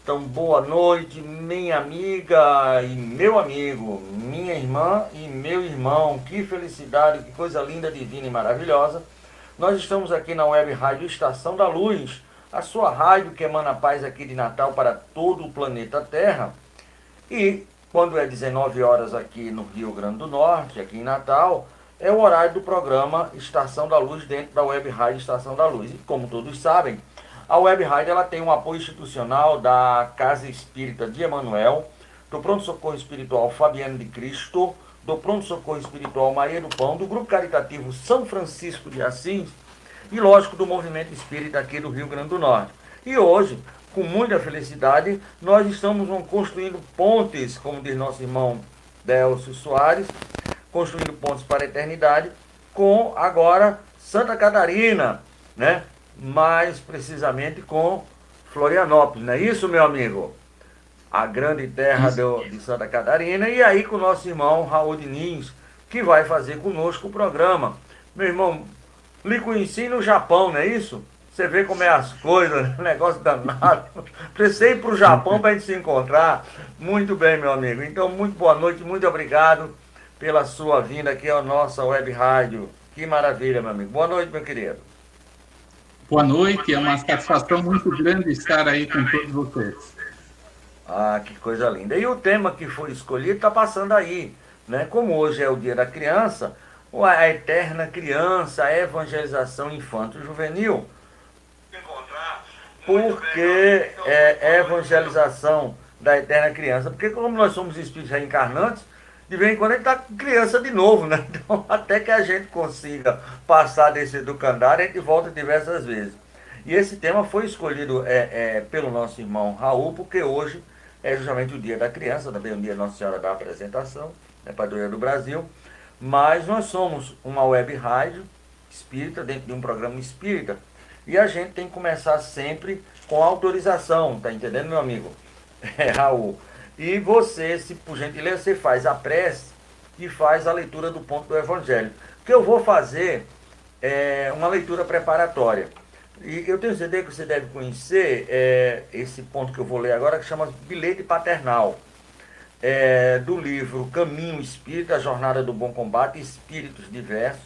Então, boa noite, minha amiga e meu amigo, minha irmã e meu irmão. Que felicidade, que coisa linda, divina e maravilhosa. Nós estamos aqui na Web Rádio Estação da Luz, a sua rádio que emana paz aqui de Natal para todo o planeta Terra. E quando é 19 horas aqui no Rio Grande do Norte, aqui em Natal, é o horário do programa Estação da Luz dentro da Web Rádio Estação da Luz. E como todos sabem, a Web Rádio ela tem um apoio institucional da Casa Espírita de Emanuel, do Pronto Socorro Espiritual Fabiano de Cristo, do Pronto Socorro Espiritual Maria do Pão, do Grupo Caritativo São Francisco de Assis e, lógico, do Movimento Espírita aqui do Rio Grande do Norte. E hoje, com muita felicidade, nós estamos construindo pontes, como diz nosso irmão Delcio Soares, construindo pontes para a eternidade, com agora Santa Catarina, né? Mais precisamente com Florianópolis, não é isso, meu amigo? A grande terra de Santa Catarina, e aí com o nosso irmão Raul Diniz, que vai fazer conosco o programa. Meu irmão, lhe conheci no Japão, não é isso? Você vê como é as coisas, negócio danado. Precisei ir para o Japão para a gente se encontrar. Muito bem, meu amigo. Então, muito boa noite, muito obrigado pela sua vinda aqui à nossa web rádio. Que maravilha, meu amigo. Boa noite, meu querido. Boa noite, é uma satisfação muito grande estar aí com todos vocês. Ah, que coisa linda. E o tema que foi escolhido está passando aí, né? Como hoje é o Dia da Criança, a eterna criança, a evangelização infanto-juvenil, porque é evangelização da eterna criança, porque como nós somos espíritos reencarnantes, de vez em quando a gente está criança de novo, né? Então, até que a gente consiga passar desse educandário, a gente volta diversas vezes. E esse tema foi escolhido pelo nosso irmão Raul, porque hoje é justamente o Dia da Criança, também o Dia Nossa Senhora da Apresentação, Padroeira do Brasil. Mas nós somos uma web rádio espírita, dentro de um programa espírita, e a gente tem que começar sempre com autorização, tá entendendo, meu amigo? Raul. E você, se por gentileza, você faz a prece e faz a leitura do ponto do Evangelho. Que eu vou fazer uma leitura preparatória. E eu tenho certeza que você deve conhecer esse ponto que eu vou ler agora, que chama Bilhete Paternal. Do livro Caminho Espírita, a Jornada do Bom Combate, Espíritos Diversos,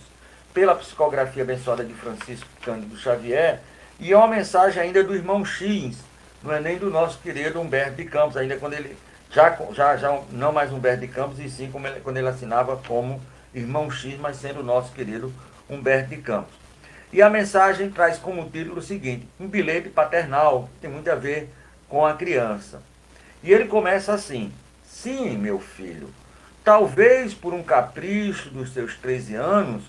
pela psicografia abençoada de Francisco Cândido Xavier, e é uma mensagem ainda do irmão X, não é nem do nosso querido Humberto de Campos, ainda quando ele, já não mais Humberto de Campos, e sim quando ele assinava como irmão X, mas sendo o nosso querido Humberto de Campos. E a mensagem traz como título o seguinte: um bilhete paternal, que tem muito a ver com a criança. E ele começa assim: sim, meu filho, talvez por um capricho dos seus 13 anos,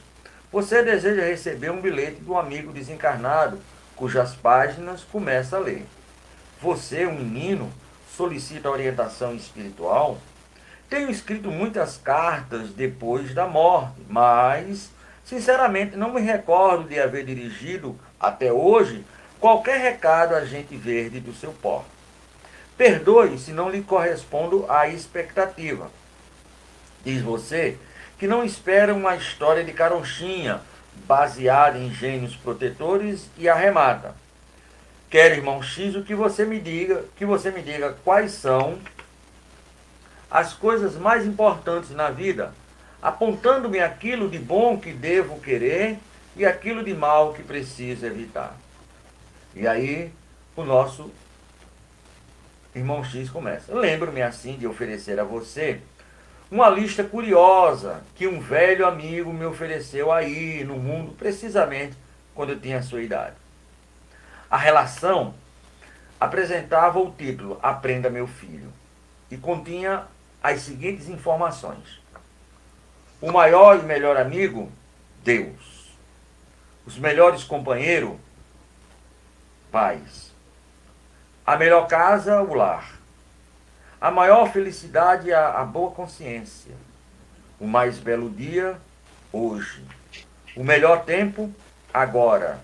você deseja receber um bilhete de um amigo desencarnado, cujas páginas começa a ler. Você, um menino, solicita orientação espiritual? Tenho escrito muitas cartas depois da morte, mas, sinceramente, não me recordo de haver dirigido, até hoje, qualquer recado a gente verde do seu porte. Perdoe se não lhe correspondo à expectativa. Diz você que não espera uma história de caronchinha, baseada em gênios protetores, e arremata: quero, irmão X, que você me diga quais são as coisas mais importantes na vida, apontando-me aquilo de bom que devo querer e aquilo de mal que preciso evitar. E aí o nosso irmão X começa: lembro-me assim de oferecer a você uma lista curiosa que um velho amigo me ofereceu aí no mundo, precisamente quando eu tinha a sua idade. A relação apresentava o título Aprenda, meu filho, e continha as seguintes informações: o maior e melhor amigo, Deus. Os melhores companheiros, pais. A melhor casa, o lar. A maior felicidade, a boa consciência. O mais belo dia, hoje. O melhor tempo, agora.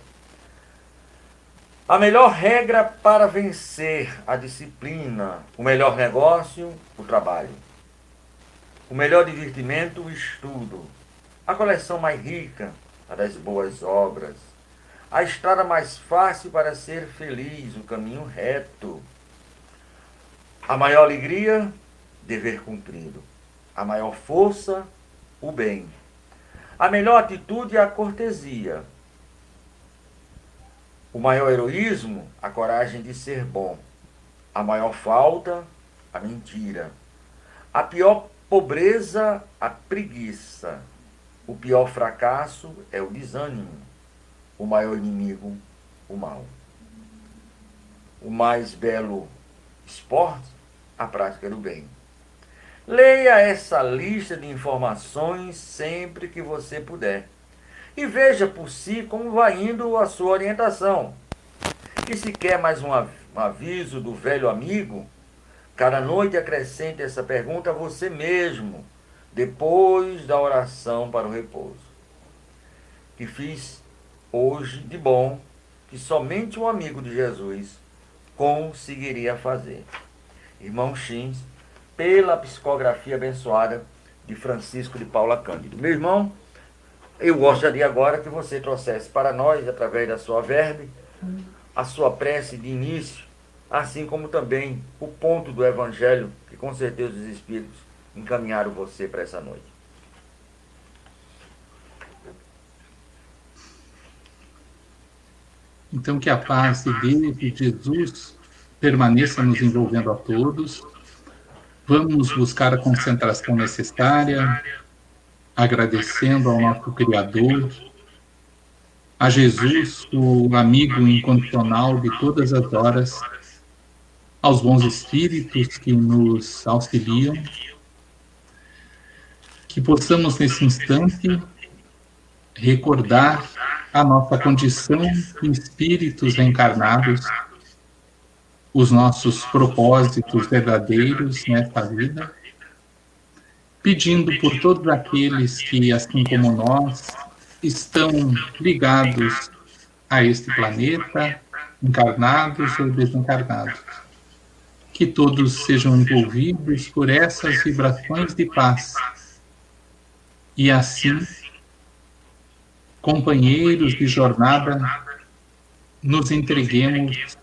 A melhor regra para vencer, a disciplina. O melhor negócio, o trabalho. O melhor divertimento, o estudo. A coleção mais rica, a das boas obras. A estrada mais fácil para ser feliz, o caminho reto. A maior alegria, dever cumprido. A maior força, o bem. A melhor atitude é a cortesia. O maior heroísmo, a coragem de ser bom. A maior falta, a mentira. A pior pobreza, a preguiça. O pior fracasso é o desânimo. O maior inimigo, o mal. O mais belo esporte, a prática do bem. Leia essa lista de informações sempre que você puder. E veja por si como vai indo a sua orientação. E se quer mais um aviso do velho amigo, cada noite acrescente essa pergunta a você mesmo, depois da oração para o repouso. Que fiz hoje de bom, que somente um amigo de Jesus conseguiria fazer. Irmão Chins, pela psicografia abençoada de Francisco de Paula Cândido. Meu irmão, eu gostaria agora que você trouxesse para nós, através da sua verbe, a sua prece de início, assim como também o ponto do Evangelho, que com certeza os Espíritos encaminharam você para essa noite. Então, que a paz de Deus e de Jesus permaneça nos envolvendo a todos. Vamos buscar a concentração necessária, agradecendo ao nosso Criador, a Jesus, o amigo incondicional de todas as horas, aos bons espíritos que nos auxiliam, que possamos nesse instante recordar a nossa condição de espíritos reencarnados, os nossos propósitos verdadeiros nesta vida, pedindo por todos aqueles que, assim como nós, estão ligados a este planeta, encarnados ou desencarnados, que todos sejam envolvidos por essas vibrações de paz e assim, companheiros de jornada, nos entreguemos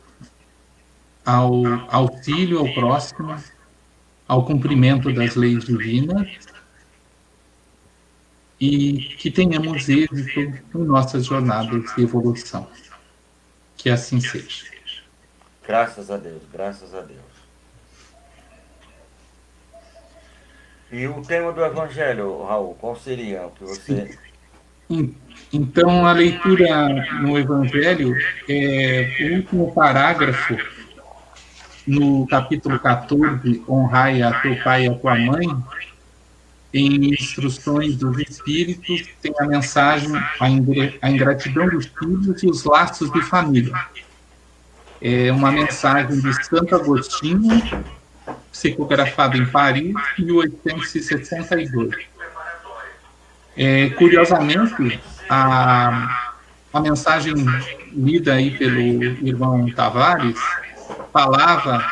ao auxílio ao próximo, ao cumprimento das leis divinas e que tenhamos êxito em nossas jornadas de evolução. Que assim seja. Graças a Deus, graças a Deus. E o tema do Evangelho, Raul, qual seria o que você... Então, a leitura no Evangelho é o último parágrafo, no capítulo 14, honrai a teu pai e a tua mãe, em instruções dos Espíritos, tem a mensagem, a ingratidão dos filhos e os laços de família. É uma mensagem de Santo Agostinho, psicografada em Paris, em 1862. Curiosamente, a mensagem lida aí pelo irmão Tavares falava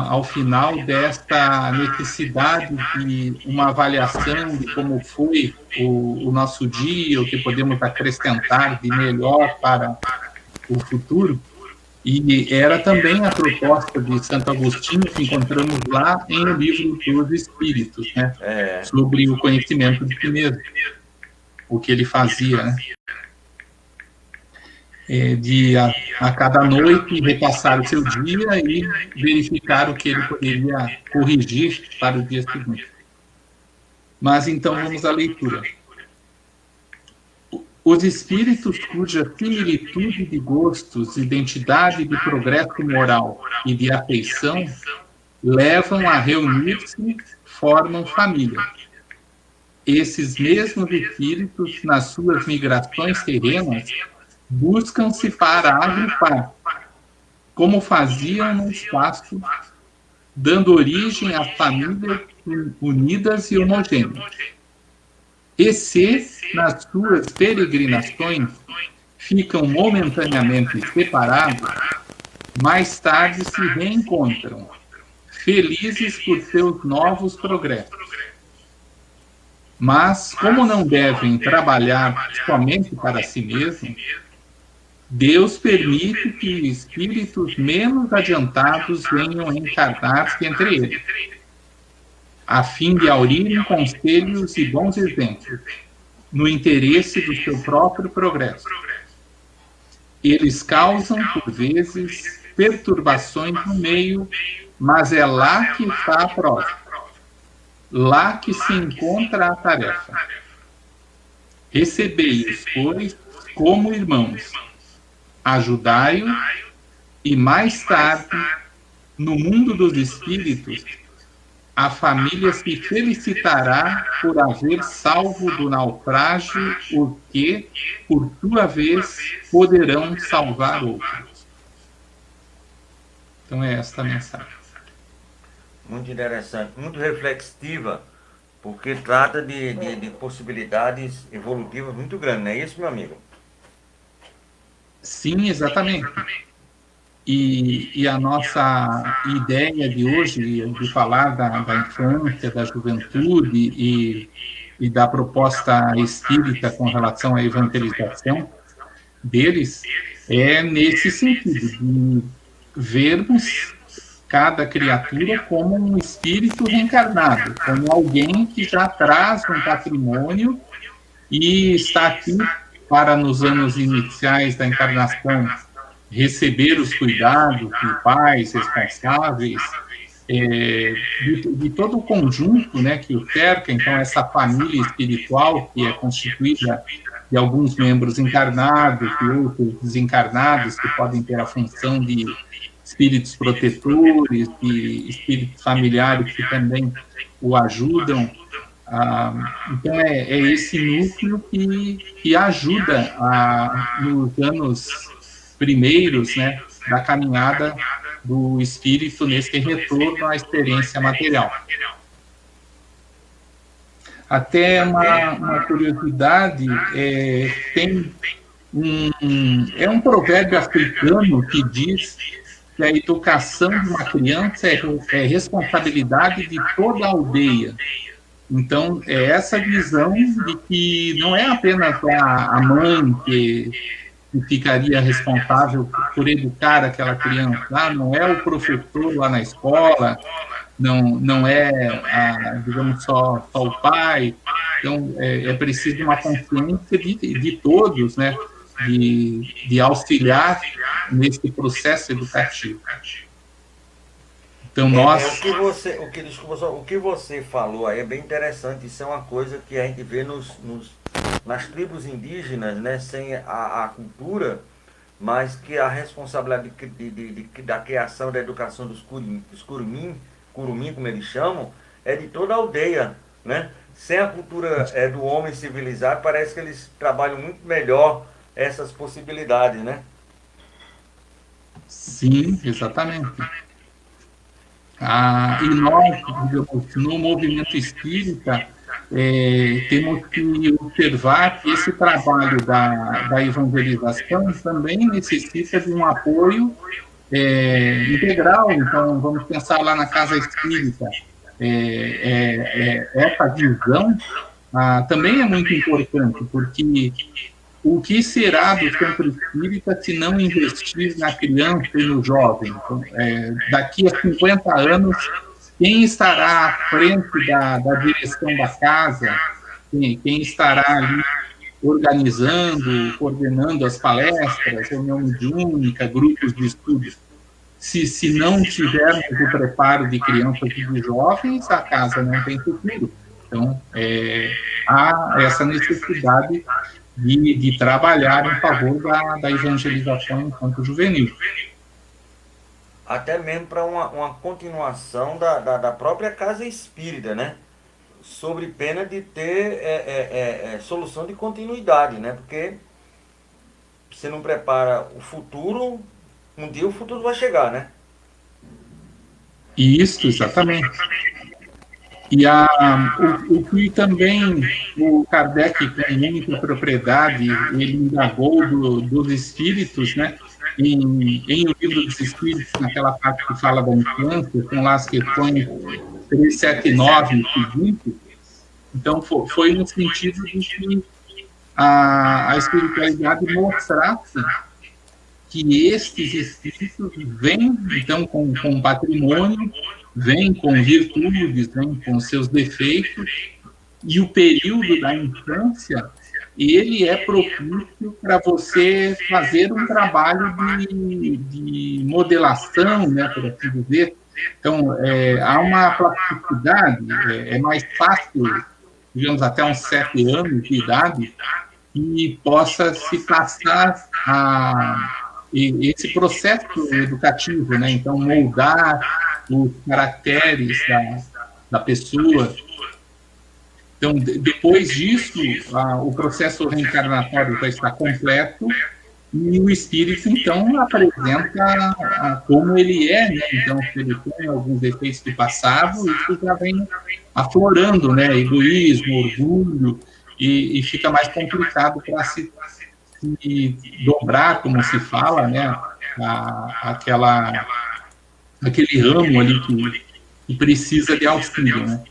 ao final desta necessidade de uma avaliação de como foi o nosso dia, o que podemos acrescentar de melhor para o futuro. E era também a proposta de Santo Agostinho que encontramos lá em O Livro dos Espíritos, né? Sobre o conhecimento de si mesmo, o que ele fazia, né? De a cada noite repassar o seu dia e verificar o que ele poderia corrigir para o dia seguinte. Mas então vamos à leitura. Os espíritos cuja similitude de gostos, identidade de progresso moral e de afeição levam a reunir-se, formam família. Esses mesmos espíritos, nas suas migrações terrenas, buscam-se para agrupar, como faziam no espaço, dando origem a famílias unidas e homogêneas. E se, nas suas peregrinações, ficam momentaneamente separados, mais tarde se reencontram, felizes por seus novos progressos. Mas, como não devem trabalhar somente para si mesmos, Deus permite que espíritos menos adiantados venham encarnar-se entre eles, a fim de aurirem conselhos e bons exemplos, no interesse do seu próprio progresso. Eles causam, por vezes, perturbações no meio, mas é lá que está a prova, lá que se encontra a tarefa. Recebei-os, pois, como irmãos, ajudai-o, e mais tarde, no mundo dos espíritos, a família se felicitará por haver salvo do naufrágio os que, por sua vez, poderão salvar outros. Então é esta a mensagem. Muito interessante, muito reflexiva, porque trata de possibilidades evolutivas muito grandes, não é isso, meu amigo? Sim, exatamente. E a nossa ideia de hoje, de falar da infância, da juventude e da proposta espírita com relação à evangelização deles, é nesse sentido, de vermos cada criatura como um espírito reencarnado, como alguém que já traz um patrimônio e está aqui para, nos anos iniciais da encarnação, receber os cuidados de pais responsáveis, de todo o conjunto, né, que o cerca. Então, essa família espiritual que é constituída de alguns membros encarnados e outros desencarnados, que podem ter a função de espíritos protetores, de espíritos familiares que também o ajudam. Então, é esse núcleo que ajuda nos anos primeiros, né, da caminhada do espírito nesse retorno à experiência material. Até uma curiosidade, tem um provérbio africano que diz que a educação de uma criança é responsabilidade de toda a aldeia. Então, é essa visão de que não é apenas a mãe que ficaria responsável por educar aquela criança, não é o professor lá na escola, não é, digamos, só o pai. Então, é preciso uma consciência de todos, né, de auxiliar nesse processo educativo. Então, nós... O que você falou aí é bem interessante. Isso é uma coisa que a gente vê nas tribos indígenas, né, sem a cultura, mas que a responsabilidade da criação, da educação dos curumim, como eles chamam, é de toda a aldeia, né? Sem a cultura do homem civilizado, parece que eles trabalham muito melhor essas possibilidades, né? Sim, exatamente. E nós, digamos, no movimento espírita, temos que observar que esse trabalho da evangelização também necessita de um apoio integral. Então, vamos pensar lá na casa espírita. Essa visão também é muito importante, porque o que será do centro espírita se não investir na criança e no jovem? Então, daqui a 50 anos, quem estará à frente da direção da casa? Quem estará ali organizando, coordenando as palestras, reunião mediúnica, grupos de estudos? Se não tivermos o preparo de crianças e de jovens, a casa não tem futuro. Então, há essa necessidade de trabalhar em favor da evangelização enquanto juvenil. Até mesmo para uma continuação da própria casa espírita, né? Sobre pena de ter solução de continuidade, né? Porque você não prepara o futuro, um dia o futuro vai chegar, né? Isso, exatamente. E o que também o Kardec, com muita propriedade, ele indagou dos espíritos, né? Em O Livro dos Espíritos, naquela parte que fala da infância, com lá as questões 379 e seguinte. Então, foi no sentido de que a espiritualidade mostrasse que estes espíritos vêm, então, com patrimônio, vêm com virtudes, vêm com seus defeitos, e o período da infância, ele é propício para você fazer um trabalho de modelação, né, por assim dizer. Então, há uma plasticidade, é mais fácil, digamos, até uns 7 anos de idade, que possa se passar esse processo educativo, né? Então, moldar os caracteres da pessoa. Então, depois disso, o processo reencarnatório já está completo e o espírito, então, apresenta como ele é, né? Então, se ele tem alguns defeitos do passado, isso já vem aflorando, né? Egoísmo, orgulho, e fica mais complicado para se dobrar, como se fala, né? Aquele ramo ali que precisa de auxílio, né?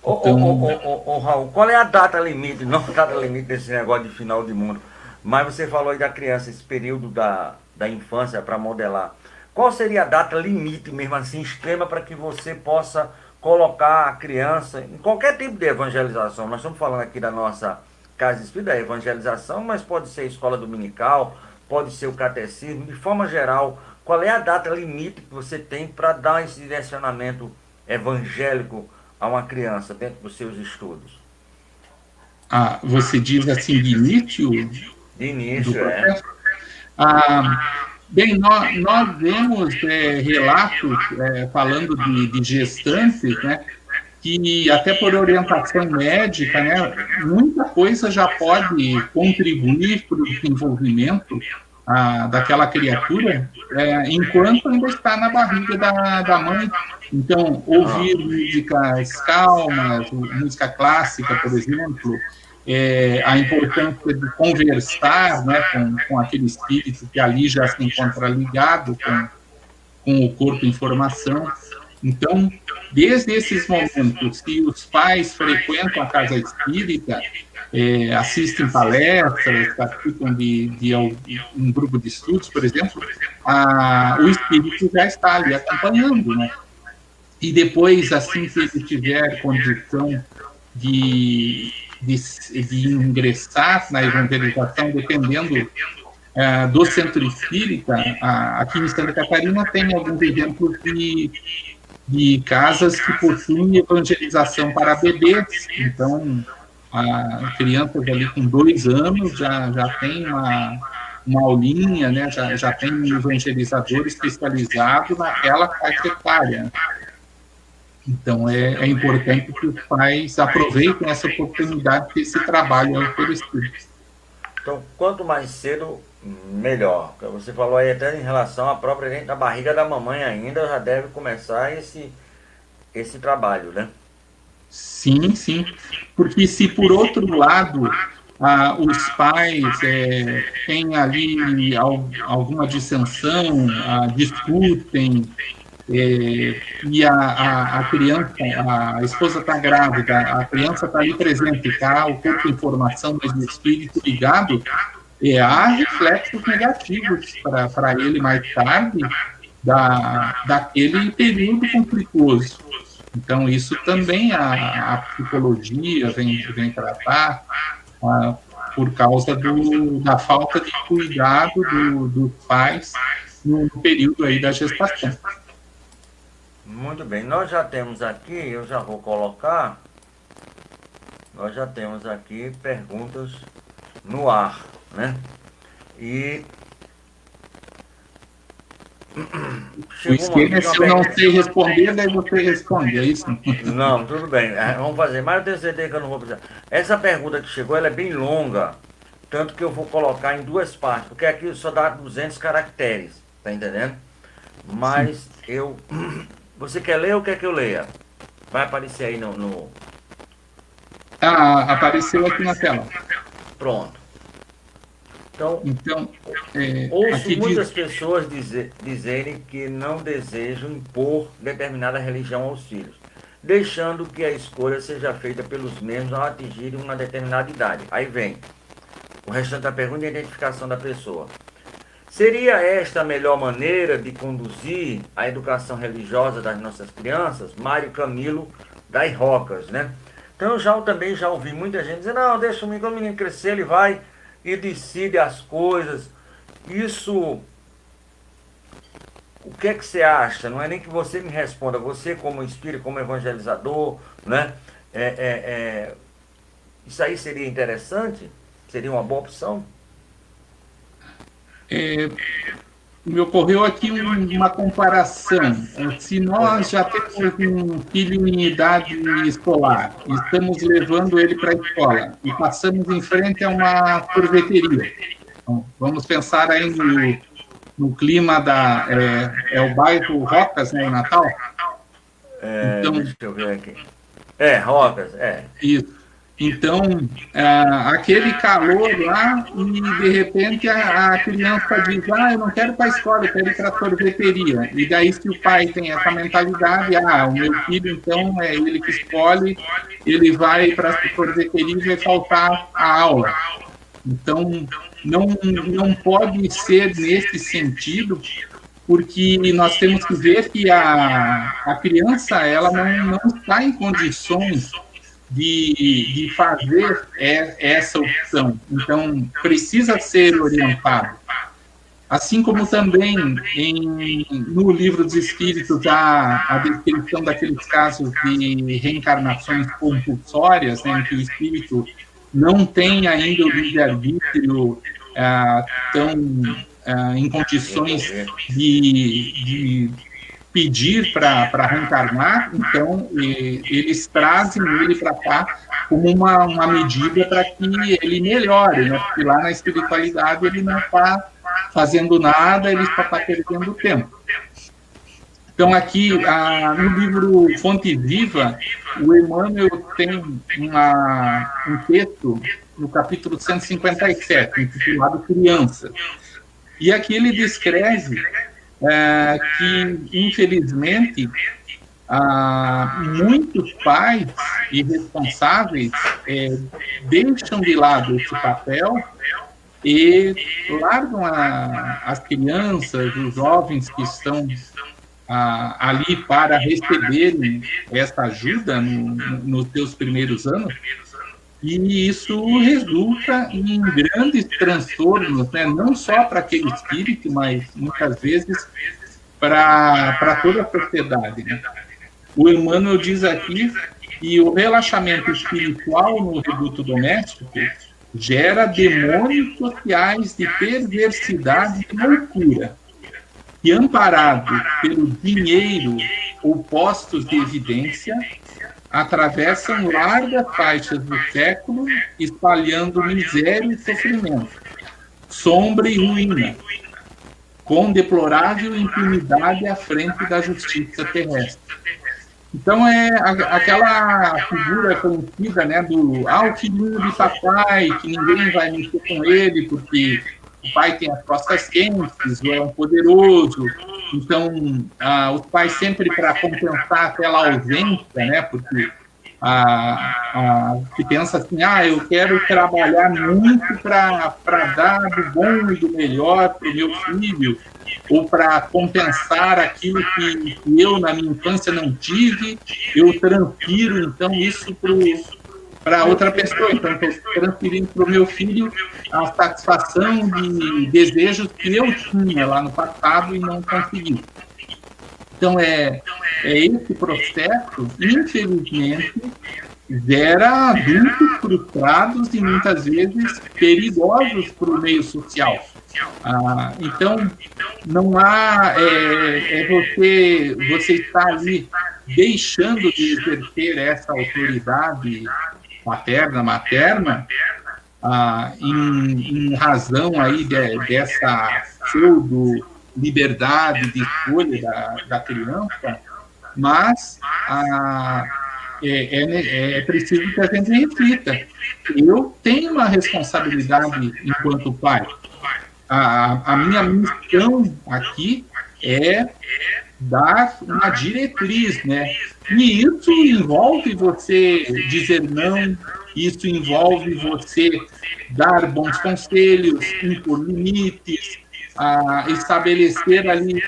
Raul, qual é a data limite? Não a data limite desse negócio de final de mundo, mas você falou aí da criança, esse período da infância para modelar. Qual seria a data limite, mesmo assim, extrema, para que você possa colocar a criança em qualquer tipo de evangelização? Nós estamos falando aqui da nossa casa espírita, da evangelização, mas pode ser escola dominical, pode ser o catecismo, de forma geral. Qual é a data limite que você tem para dar esse direcionamento evangélico a uma criança dentro dos seus estudos? Você diz assim, de início? De início, é. Bem, nós vemos relatos falando de gestantes, né, que até por orientação médica, né, muita coisa já pode contribuir para o desenvolvimento daquela criatura enquanto ainda está na barriga da mãe. Então, ouvir músicas calmas, música clássica, por exemplo, a importância de conversar, né, com aquele espírito que ali já se encontra ligado com o corpo em formação. Então, desde esses momentos que os pais frequentam a casa espírita, assistem palestras, participam de um grupo de estudos, por exemplo, o espírito já está ali acompanhando, né? E depois, assim que ele tiver condição de ingressar na evangelização, dependendo do centro espírita, aqui em Santa Catarina tem alguns exemplos de casas que possuem evangelização para bebês. Então, crianças ali com 2 anos já tem uma aulinha, né? já tem um evangelizador especializado naquela faixa etária. Então, é importante que os pais aproveitem essa oportunidade desse trabalho pelo Espírito. Então, quanto mais cedo, melhor. Você falou aí até em relação à própria dentro da barriga da mamãe ainda, já deve começar esse trabalho, né? Sim, sim. Porque se, por outro lado, os pais têm ali alguma dissensão, discutem, e a criança, a esposa está grávida, a criança está ali presente, está o corpo em formação, mas o espírito ligado, há reflexos negativos para ele mais tarde daquele período conflituoso. Então, isso também a psicologia vem tratar por causa da falta de cuidado dos pais no período aí da gestação. Muito bem, nós já temos aqui, eu já vou colocar, nós já temos aqui perguntas no ar, né? E o esquema é se eu não sei responder, daí você responde, é isso? Não, tudo bem, vamos fazer, mas eu tenho certeza que eu não vou precisar. Essa pergunta que chegou, ela é bem longa, tanto que eu vou colocar em 2 partes, porque aqui só dá 200 caracteres, tá entendendo? Mas sim. Você quer ler ou quer que eu leia? Vai aparecer aí no... Apareceu aqui na tela. Pronto. Então ouço muitas pessoas dizerem que não desejam impor determinada religião aos filhos, deixando que a escolha seja feita pelos mesmos ao atingirem uma determinada idade. Aí vem o restante da pergunta e a identificação da pessoa. Seria esta a melhor maneira de conduzir a educação religiosa das nossas crianças? Mário Camilo das Rocas, né? Então eu também já ouvi muita gente dizer, não, deixa o menino crescer, ele vai e decide as coisas. Isso, o que é que você acha? Não é nem que você me responda, você como espírito, como evangelizador, né? Isso aí seria interessante? Seria uma boa opção? Me ocorreu aqui uma comparação. Se nós já temos um filho em idade escolar, estamos levando ele para a escola e passamos em frente a uma sorveteria. Então, vamos pensar aí no clima o bairro Rocas, né, em Natal? Então, deixa eu ver aqui. Rocas, Isso. Então, aquele calor lá, e de repente a criança diz, eu não quero ir para a escola, eu quero ir para a sorveteria. E daí, se o pai tem essa mentalidade, o meu filho, então, é ele que escolhe, ele vai para a sorveteria e vai faltar a aula. Então, não pode ser nesse sentido, porque nós temos que ver que a criança, ela não está em condições de fazer essa opção. Então, precisa ser orientado. Assim como também no Livro dos Espíritos a descrição daqueles casos de reencarnações compulsórias, né, em que o espírito não tem ainda o livre-arbítrio tão em condições de pedir para reencarnar, então eles trazem ele para cá como uma medida para que ele melhore, né? Porque lá na espiritualidade ele não está fazendo nada, ele só está perdendo tempo. Então aqui no livro Fonte Viva, o Emmanuel tem um texto no capítulo 157, intitulado Criança. E aqui ele descreve que, infelizmente, muitos pais irresponsáveis deixam de lado esse papel e largam as crianças, os jovens que estão ali para receberem essa ajuda nos seus primeiros anos, e isso resulta em grandes transtornos, né? Não só para aquele espírito, mas muitas vezes para toda a sociedade, né? O Emmanuel diz aqui que o relaxamento espiritual no reduto doméstico gera demônios sociais de perversidade e loucura, e amparado pelo dinheiro ou postos de evidência, atravessam largas faixas do século, espalhando miséria e sofrimento, sombra e ruína, com deplorável impunidade à frente da justiça terrestre. Então é aquela figura conhecida, né, do o filhinho de papai, que ninguém vai mexer com ele, porque o pai tem as costas quentes, ou é um poderoso. Então, os pais sempre, para compensar aquela ausência, né, porque se pensa assim, eu quero trabalhar muito para dar do bom e do melhor para o meu filho, ou para compensar aquilo que eu, na minha infância, não tive, eu transfiro, então, isso para outra pessoa. Então, estou transferindo para o meu filho a satisfação de desejos que eu tinha lá no passado e não consegui. Então, esse processo, infelizmente, gera adultos frustrados e muitas vezes perigosos para o meio social. Então, não há você está ali deixando de exercer essa autoridade paterna, materna, em razão aí dessa pseudo-liberdade de escolha da criança, mas é preciso que a gente reflita. Eu tenho uma responsabilidade enquanto pai. A minha missão aqui é dar uma diretriz, né? E isso envolve você dizer não, isso envolve você dar bons conselhos, impor limites, estabelecer ali,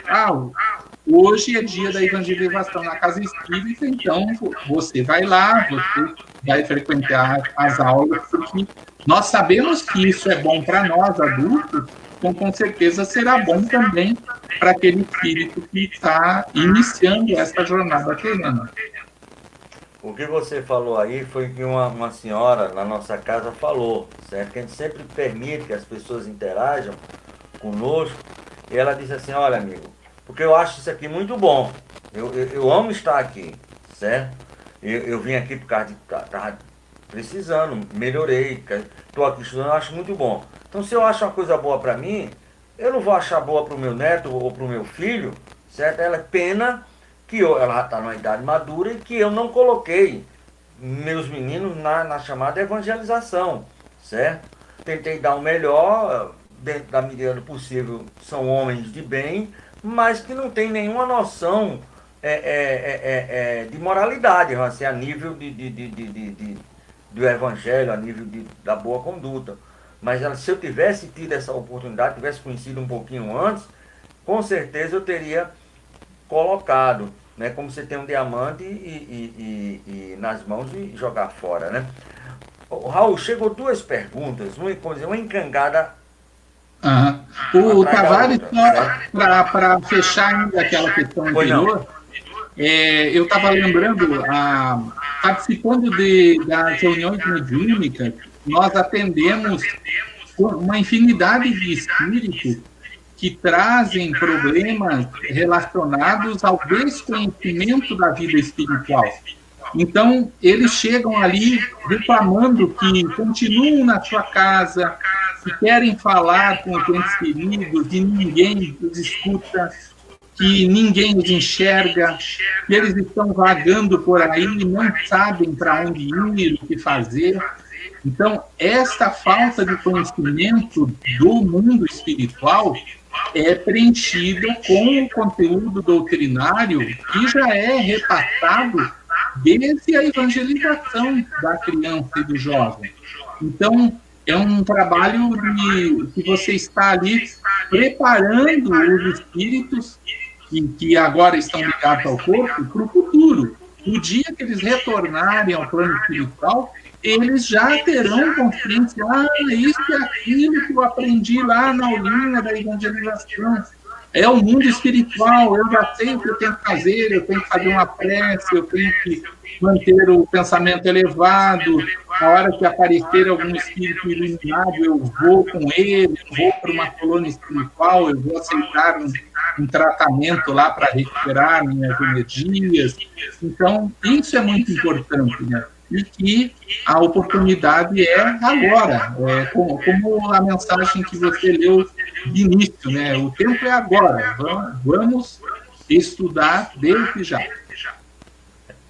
hoje é dia da evangelização na casa espírita, então você vai lá, você vai frequentar as aulas, porque nós sabemos que isso é bom para nós, adultos, então com certeza será bom também para aquele espírito que está iniciando essa jornada terrena. O que você falou aí foi que uma senhora na nossa casa falou, certo? Que a gente sempre permite que as pessoas interajam conosco, e ela disse assim, olha amigo, porque eu acho isso aqui muito bom, eu amo estar aqui, certo? Eu vim aqui por causa de estava precisando, melhorei, estou aqui estudando, eu acho muito bom. Então se eu acho uma coisa boa para mim, eu não vou achar boa para o meu neto ou para o meu filho, certo? Ela é pena que ela já está numa idade madura e que eu não coloquei meus meninos na chamada evangelização, certo? Tentei dar o melhor, dentro da medida do possível, são homens de bem, mas que não tem nenhuma noção de moralidade, assim, a nível do evangelho, a nível da boa conduta. Mas se eu tivesse tido essa oportunidade, tivesse conhecido um pouquinho antes, com certeza eu teria colocado, né, como você tem um diamante e nas mãos e jogar fora, né? Raul, chegou duas perguntas, uma encangada. O Tavares, para fechar ainda aquela questão anterior, eu estava lembrando, participando das reuniões mediúnicas, nós atendemos uma infinidade de espíritos que trazem problemas relacionados ao desconhecimento da vida espiritual. Então, eles chegam ali reclamando que continuam na sua casa, que querem falar com os entes queridos e ninguém os escuta, que ninguém os enxerga, que eles estão vagando por aí e não sabem para onde ir, o que fazer. Então, esta falta de conhecimento do mundo espiritual é preenchida com o conteúdo doutrinário que já é repassado desde a evangelização da criança e do jovem. Então, é um trabalho que você está ali preparando os espíritos que agora estão ligados ao corpo para o futuro. No dia que eles retornarem ao plano espiritual, eles já terão consciência, isso é aquilo que eu aprendi lá na aulinha da evangelização. É o mundo espiritual, eu já sei o que eu tenho que fazer, eu tenho que fazer uma prece, eu tenho que manter o pensamento elevado, na hora que aparecer algum espírito iluminado, eu vou com ele, vou para uma colônia espiritual, eu vou aceitar um tratamento lá para recuperar minhas energias. Então, isso é muito importante, né? E que a oportunidade é agora, como a mensagem que você leu de início, né? O tempo é agora, vamos estudar desde já.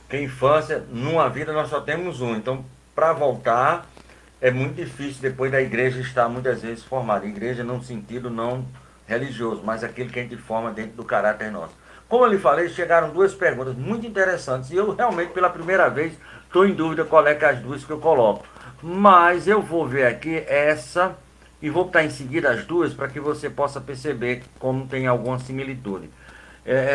Porque infância, numa vida nós só temos um, então para voltar é muito difícil depois da igreja estar muitas vezes formada. Igreja num sentido não religioso, mas aquilo que a gente forma dentro do caráter nosso. Como eu lhe falei, chegaram duas perguntas muito interessantes e eu realmente pela primeira vez estou em dúvida qual é que é as duas que eu coloco. Mas eu vou ver aqui essa e vou botar em seguida as duas para que você possa perceber como tem alguma similitude.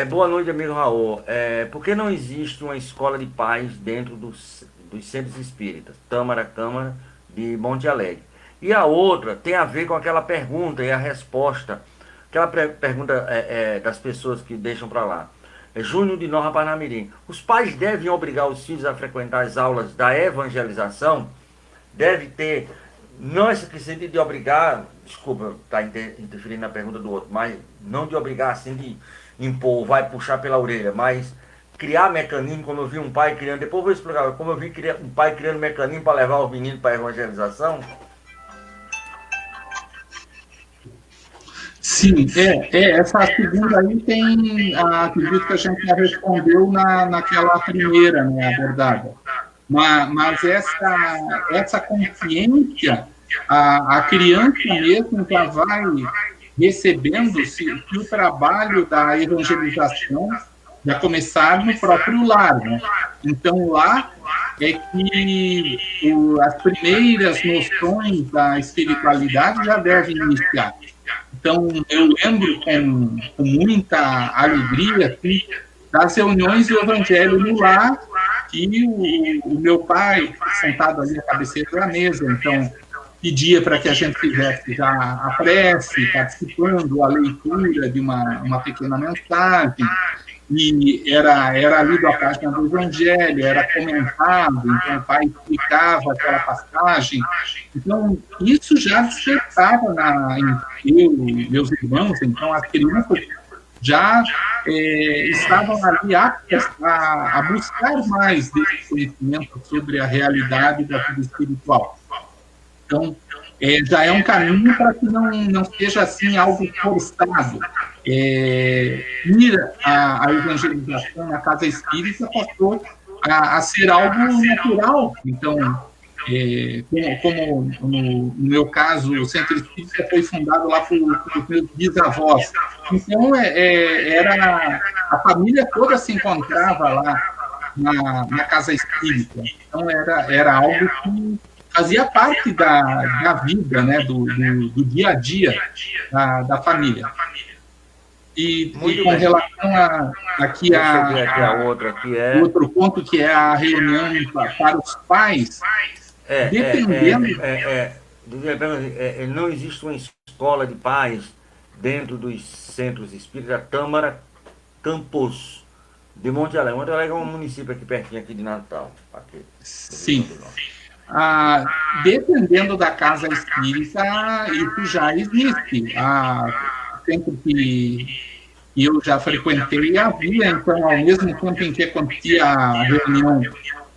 Boa noite, amigo Raul. Por que não existe uma escola de paz dentro dos centros espíritas? Câmara de Monte Alegre. E a outra tem a ver com aquela pergunta e a resposta. Aquela pergunta das pessoas que deixam para lá. Júnior de Nova Parnamirim. Os pais devem obrigar os filhos a frequentar as aulas da evangelização? Deve ter, não esse sentido de obrigar, desculpa, está interferindo na pergunta do outro, mas não de obrigar assim, de impor, vai puxar pela orelha, mas criar mecanismo, como eu vi um pai criando, depois eu vou explicar, como eu vi um pai criando mecanismo para levar os meninos para a evangelização. Sim, essa segunda aí tem, acredito que a gente já respondeu naquela primeira, né, abordada. Mas essa consciência, a criança mesmo já vai recebendo que o trabalho da evangelização já começar no próprio lar, né? Então, lá é que as primeiras noções da espiritualidade já devem iniciar. Então, eu lembro com muita alegria assim, das reuniões do Evangelho no lar, que o meu pai, sentado ali à cabeceira da mesa, então pedia para que a gente fizesse já a prece, participando, a leitura de uma pequena mensagem, e era lido a página do Evangelho, era comentado, então o pai explicava aquela passagem. Então, isso já despertava em eu, meus irmãos, então as crianças já estavam ali aptas a buscar mais desse conhecimento sobre a realidade da vida espiritual. Então, já é um caminho para que não seja assim algo forçado. Ir à evangelização na casa espírita passou a ser algo natural. Então, como no meu caso, o Centro Espírita foi fundado lá por meus bisavós. Então, era a família toda se encontrava lá na casa espírita. Então, era algo que fazia parte da vida, né, do dia a dia da família. E com relação aqui a outra, que outro ponto, que é a reunião para os pais, dependendo... não existe uma escola de pais dentro dos centros espíritas. Tâmara Campos, de Monte Alegre. Monte Alegre é um município aqui pertinho aqui de Natal. Aqui, sim. Dependendo da casa espírita, isso já existe. Sempre que eu já frequentei, havia, então, ao mesmo tempo em que acontecia a reunião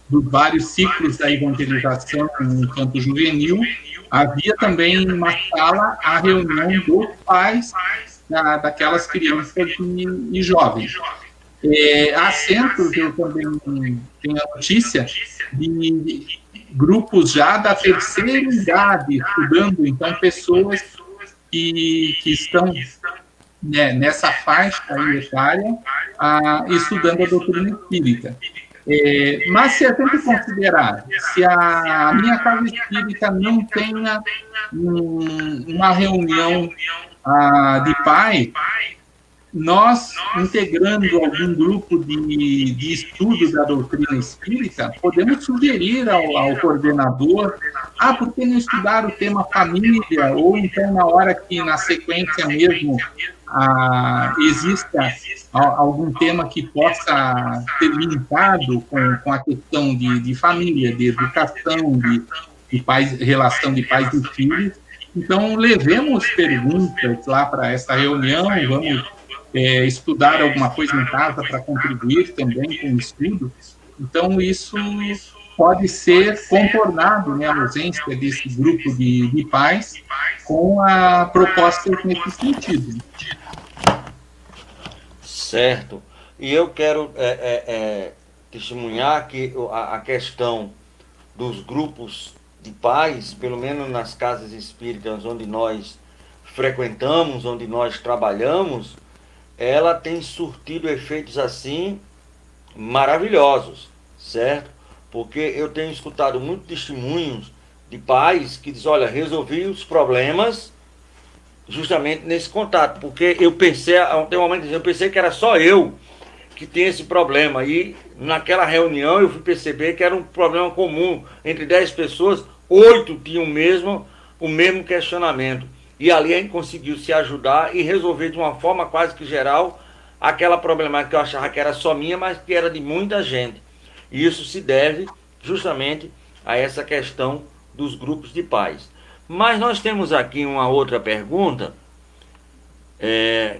dos vários ciclos da evangelização no campo juvenil, havia também uma sala a reunião dos pais daquelas crianças e jovens. Há centros, eu também tenho a notícia, de grupos já da terceira idade estudando, então pessoas que estão nessa faixa etária estudando a doutrina espírita. Mas se a gente considerar, se a minha casa espírita não tenha uma reunião de pai, nós, integrando algum grupo de estudo da doutrina espírita, podemos sugerir ao coordenador, por que não estudar o tema família, ou então na hora que na sequência mesmo exista algum tema que possa ser linkado com a questão de família, de educação, de pais, relação de pais e filhos. Então, levemos perguntas lá para essa reunião, vamos estudar alguma coisa em casa para contribuir também com o estudo. Então, isso pode ser contornado, né, a ausência desse grupo de pais com a proposta nesse sentido. Certo. E eu quero testemunhar que a questão dos grupos de pais, pelo menos nas casas espíritas onde nós frequentamos, onde nós trabalhamos, ela tem surtido efeitos assim maravilhosos, certo? Porque eu tenho escutado muitos testemunhos de pais que dizem, olha, resolvi os problemas justamente nesse contato, porque eu pensei, tem um momento eu pensei que era só eu que tinha esse problema, e naquela reunião eu fui perceber que era um problema comum, entre 10 pessoas, 8 tinham o mesmo questionamento. E ali a gente conseguiu se ajudar e resolver de uma forma quase que geral aquela problemática que eu achava que era só minha, mas que era de muita gente. E isso se deve justamente a essa questão dos grupos de pais. Mas nós temos aqui uma outra pergunta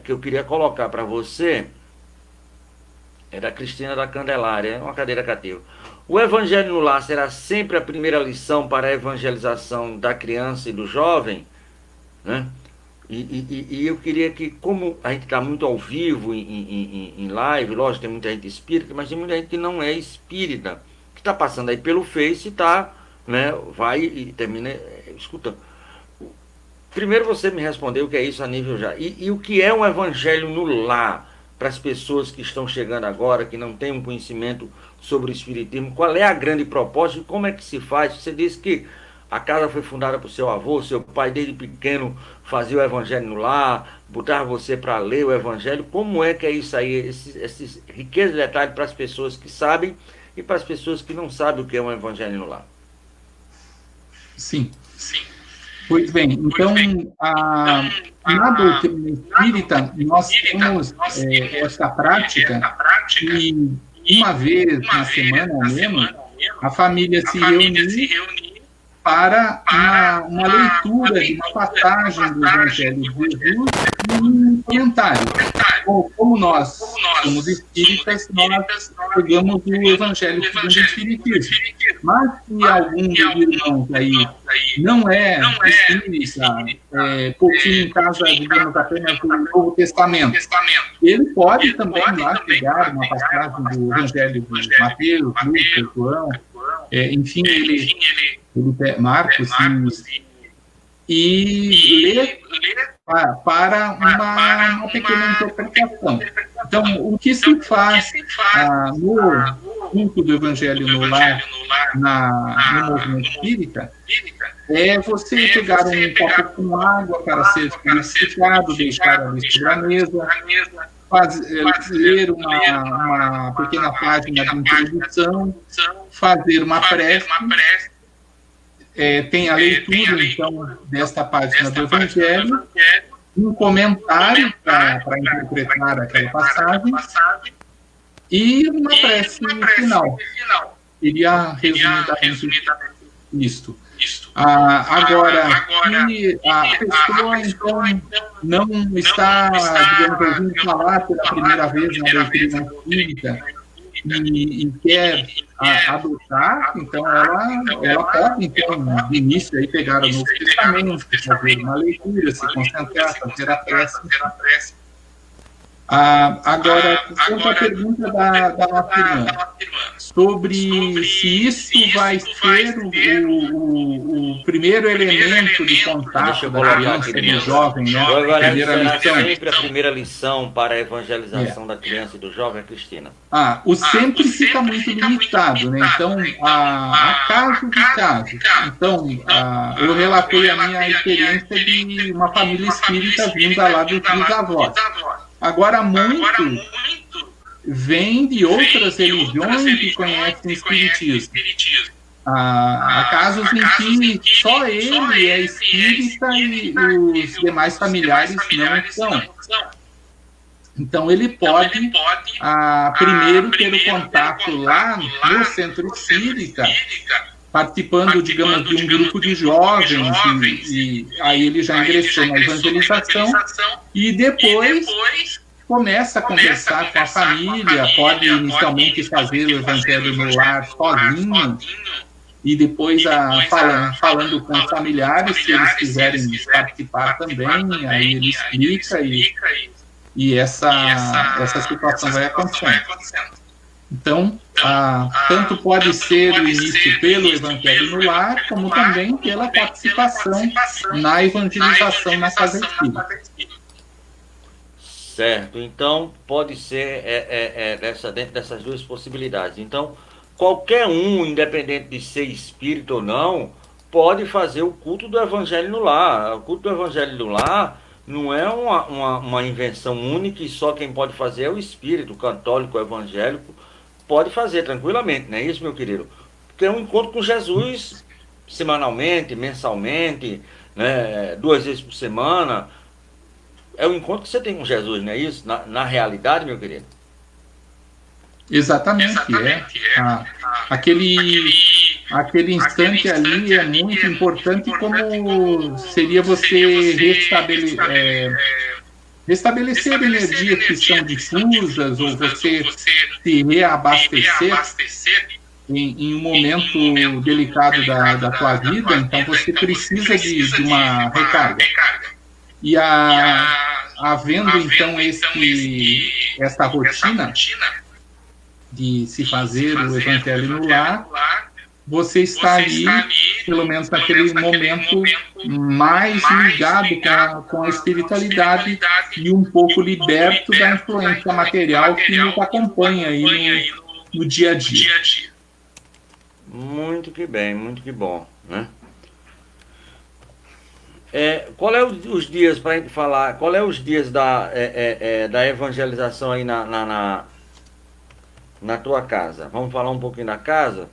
que eu queria colocar para você. É da Cristina da Candelária, é uma cadeira cativa. O Evangelho no Lar será sempre a primeira lição para a evangelização da criança e do jovem? Né? E eu queria que, como a gente está muito ao vivo em live, lógico, tem muita gente espírita, mas tem muita gente que não é espírita, que está passando aí pelo Face e está, né, vai e termina escutando. Primeiro você me respondeu o que é isso a nível já. E o que é um evangelho no lar para as pessoas que estão chegando agora, que não têm um conhecimento sobre o espiritismo? Qual é a grande proposta e como é que se faz? Você disse que a casa foi fundada por seu avô, seu pai desde pequeno fazia o evangelho no lar, botava você para ler o evangelho. Como é que é isso aí, esses riquezas de detalhes para as pessoas que sabem e para as pessoas que não sabem o que é um evangelho no lar? Sim. Pois bem, então, na doutrina espírita, nós temos essa prática que, uma vez na semana, ao menos, a família se reunir para uma leitura de uma passagem do Evangelho de Jesus e um comentário. Como nós somos espíritas, nós pegamos o Evangelho segundo o Espiritismo. Mas se algum dos irmãos aí não é espírita, pouquinho em casa, digamos, apenas do Novo Testamento, ele pode também lá pegar uma passagem do Evangelho de Mateus, Lucas, João, enfim, Marcos, e ler para uma pequena interpretação. Então, o que se faz no culto do Evangelho no lar, no movimento espírita, é você pegar um copo com água para ser purificado, deixar ali sobre a mesa, ler uma pequena página de introdução, fazer uma prece, tem a leitura, então, desta página do Evangelho, um comentário para interpretar aquela passagem e uma prece final. Iria resumidamente isto. Agora, se a pessoa, então, não está, digamos, ouvindo falar pela primeira vez na doutrina espírita e quer adotar, então ela pode, então, de início, aí, pegar o Novo Testamento, fazer uma leitura, se concentrar, fazer a prece. Agora, quanto à pergunta da nossa irmã, sobre se isso vai ser o primeiro elemento de contato da criança e do jovem, né? Sempre a primeira lição para a evangelização da criança e do jovem, Cristina. O sempre fica muito limitado, né? Então, há caso de caso. Então, eu relatei a minha experiência de uma família espírita vinda lá dos bisavós. Agora, muito vem de outras religiões que conhecem o Espiritismo. Há casos em que só ele é espírita e os demais familiares não são. Então, ele pode, primeiro, ter o contato lá no centro espírita, participando, digamos, de um grupo de jovens, e aí ele já ingressou na evangelização, e depois começa a conversar com a família, pode inicialmente fazer o evangelho no lar sozinho, e depois falando com os familiares, se eles quiserem participar também, aí ele explica, e essa situação vai acontecendo. Então, tanto pode ser o início pelo evangelho no lar, como também pela participação na evangelização na casa espírita. Certo, então pode ser dentro dessas duas possibilidades. Então, qualquer um, independente de ser espírita ou não, pode fazer o culto do evangelho no lar. O culto do evangelho no lar não é uma invenção única e só quem pode fazer é o espírito, o católico, o evangélico, pode fazer tranquilamente, não é isso, meu querido? Porque é um encontro com Jesus semanalmente, mensalmente, né, 2 vezes por semana. É o encontro que você tem com Jesus, não é isso? Na realidade, meu querido? Exatamente. Aquele instante ali é muito importante, como seria você restabelecer energias que são difusas, ou você se reabastecer em um momento delicado da tua vida, então você precisa de uma recarga. E havendo então essa rotina de se fazer o evangelho no lar, você está ali, pelo menos naquele momento, mais ligado com a espiritualidade e um pouco liberto da influência material que nos acompanha aí no dia a dia. Muito que bem, muito que bom, né? Qual é os dias, para a gente falar, qual é os dias da evangelização aí na tua casa? Vamos falar um pouquinho da casa?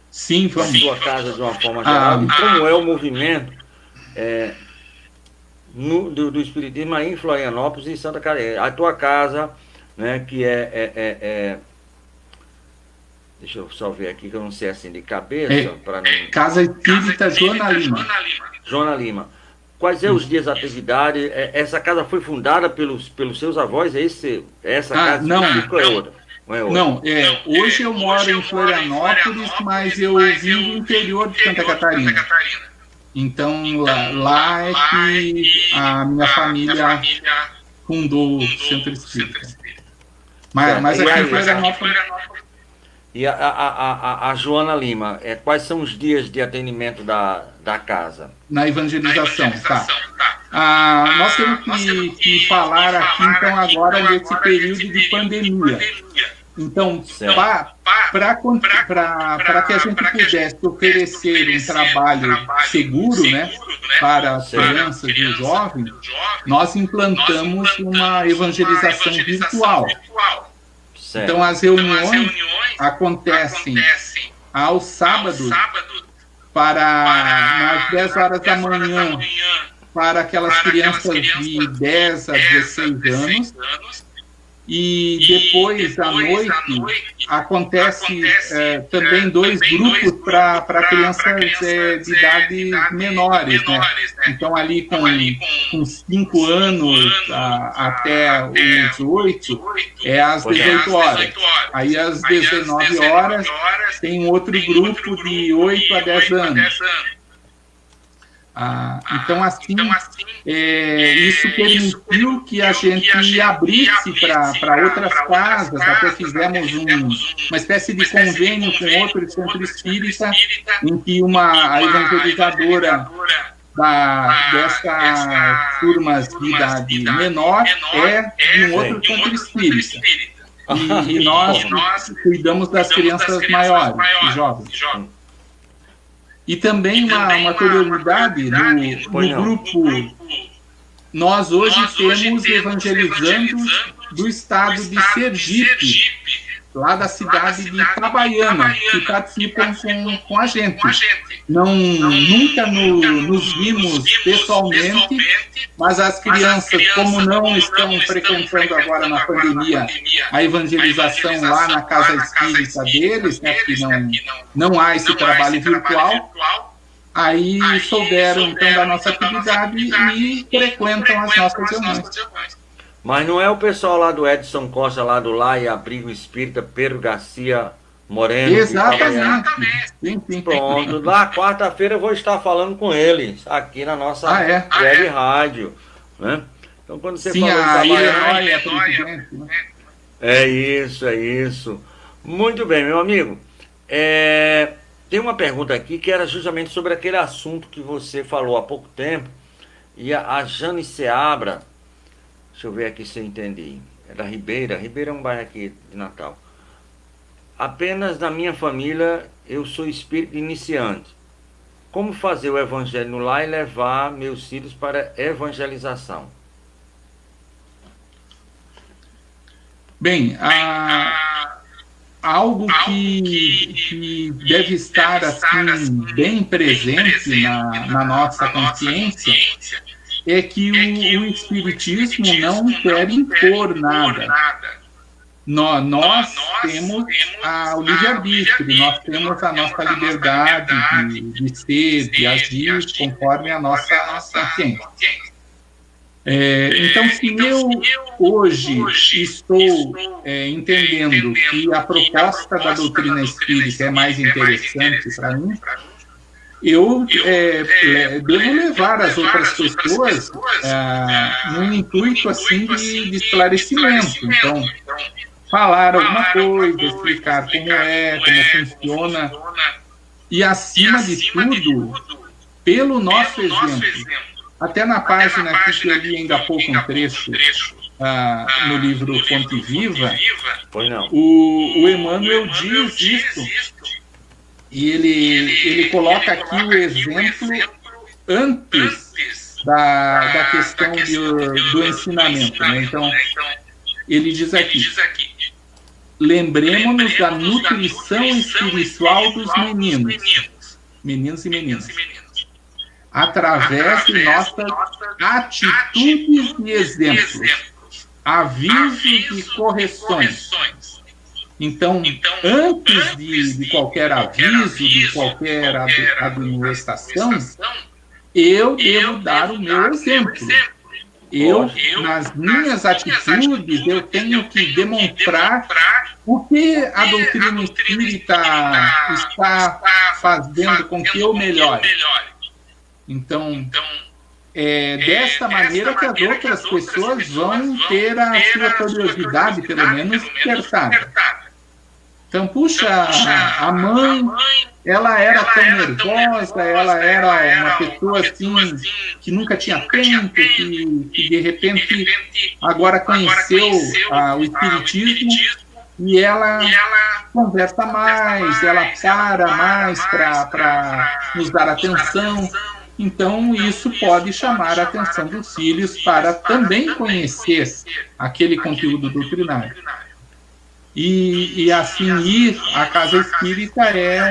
Sim, Da vamos. tua casa de uma forma geral, e como é o movimento do Espiritismo aí em Florianópolis e em Santa Catarina. A tua casa, né, que deixa eu só ver aqui, que eu não sei assim de cabeça. Casa Espírita Joana Lima. Joana Lima. Quais são os dias da atividade? Essa casa foi fundada pelos seus avós? Essa casa não. Ou é outra? Não, hoje eu moro em Florianópolis, mas eu vim do interior de Santa Catarina. Então, lá é que a minha família fundou o Centro Espírita. Mas aqui em Florianópolis... E a Joana Lima, quais são os dias de atendimento da casa? Na evangelização, tá. Nós temos que falar aqui, então, agora desse período de pandemia. Então, para que a gente pudesse oferecer um trabalho seguro, né, para as crianças e os jovens, nós implantamos uma evangelização virtual. Então, as reuniões acontecem aos sábados nas 10 horas da manhã para aquelas crianças de 10 a 16 anos. E depois, à noite, acontece também 2 grupos para crianças de idade menores, né? Então, ali com 5 anos até os 8, às 18 horas. Aí, às 19 horas, tem outro grupo de 8 a 10 anos. Então, assim, isso permitiu que a gente abrisse para outras casas, até fizemos uma espécie de convênio com outro centro espírita, em que a evangelizadora dessas turmas de idade menor de um outro centro espírita. E nós cuidamos das crianças maiores, jovens. E também uma curiosidade, no grupo, nós hoje temos evangelizando do estado de Sergipe, lá da cidade de Itabaiana, que participam com a gente. Nunca nos vimos pessoalmente, mas as crianças, como não estão frequentando agora na pandemia a evangelização lá na casa espírita deles, né, porque não há esse trabalho virtual, aí souberam então da nossa atividade e frequentam as nossas reuniões. Mas não é o pessoal lá do Edson Costa, lá do Lar e Abrigo Espírita, Pedro Garcia Moreno? Exatamente. Sim. Pronto, na quarta-feira eu vou estar falando com eles, aqui na nossa web rádio. Né? Então, quando você falou é isso. Muito bem, meu amigo. Tem uma pergunta aqui que era justamente sobre aquele assunto que você falou há pouco tempo, e a Jane Seabra, deixa eu ver aqui se eu entendi, é da Ribeira é um bairro aqui de Natal. Apenas na minha família eu sou espírito iniciante. Como fazer o evangelho no lar e levar meus filhos para evangelização? Bem, algo que deve estar assim, bem presente na nossa consciência é que o Espiritismo não quer impor nada. Nós temos o livre-arbítrio, nós temos a nossa liberdade de ser, de agir conforme a nossa consciência. Então, se eu hoje estou entendendo que a proposta da doutrina espírita é mais interessante para mim, eu devo levar as outras pessoas num intuito assim de esclarecimento. Então, falar alguma coisa, explicar como funciona, e acima de tudo, pelo nosso exemplo. Até na página aqui que eu li ainda há pouco um trecho no livro Fonte Viva, o Emmanuel diz isso, e ele coloca aqui o exemplo antes da questão do ensinamento, né? Então, ele diz aqui: lembremos-nos da nutrição espiritual dos meninos e meninas, através de nossas atitudes e exemplos, avisos e correções. Então, antes de qualquer aviso, de qualquer admoestação, eu devo dar o meu exemplo. Nas minhas atitudes, eu tenho que demonstrar o que a doutrina espírita está fazendo com que eu melhore. Então, é desta maneira que as outras pessoas vão ter a sua curiosidade, pelo menos, despertada. Então, puxa, a mãe, ela era tão nervosa, ela era uma pessoa assim, que nunca tinha tempo, que de repente agora conheceu o Espiritismo e ela conversa mais, ela para mais para nos dar atenção. Então, isso pode chamar a atenção dos filhos para também conhecer aquele conteúdo doutrinário. E assim, ir à casa espírita é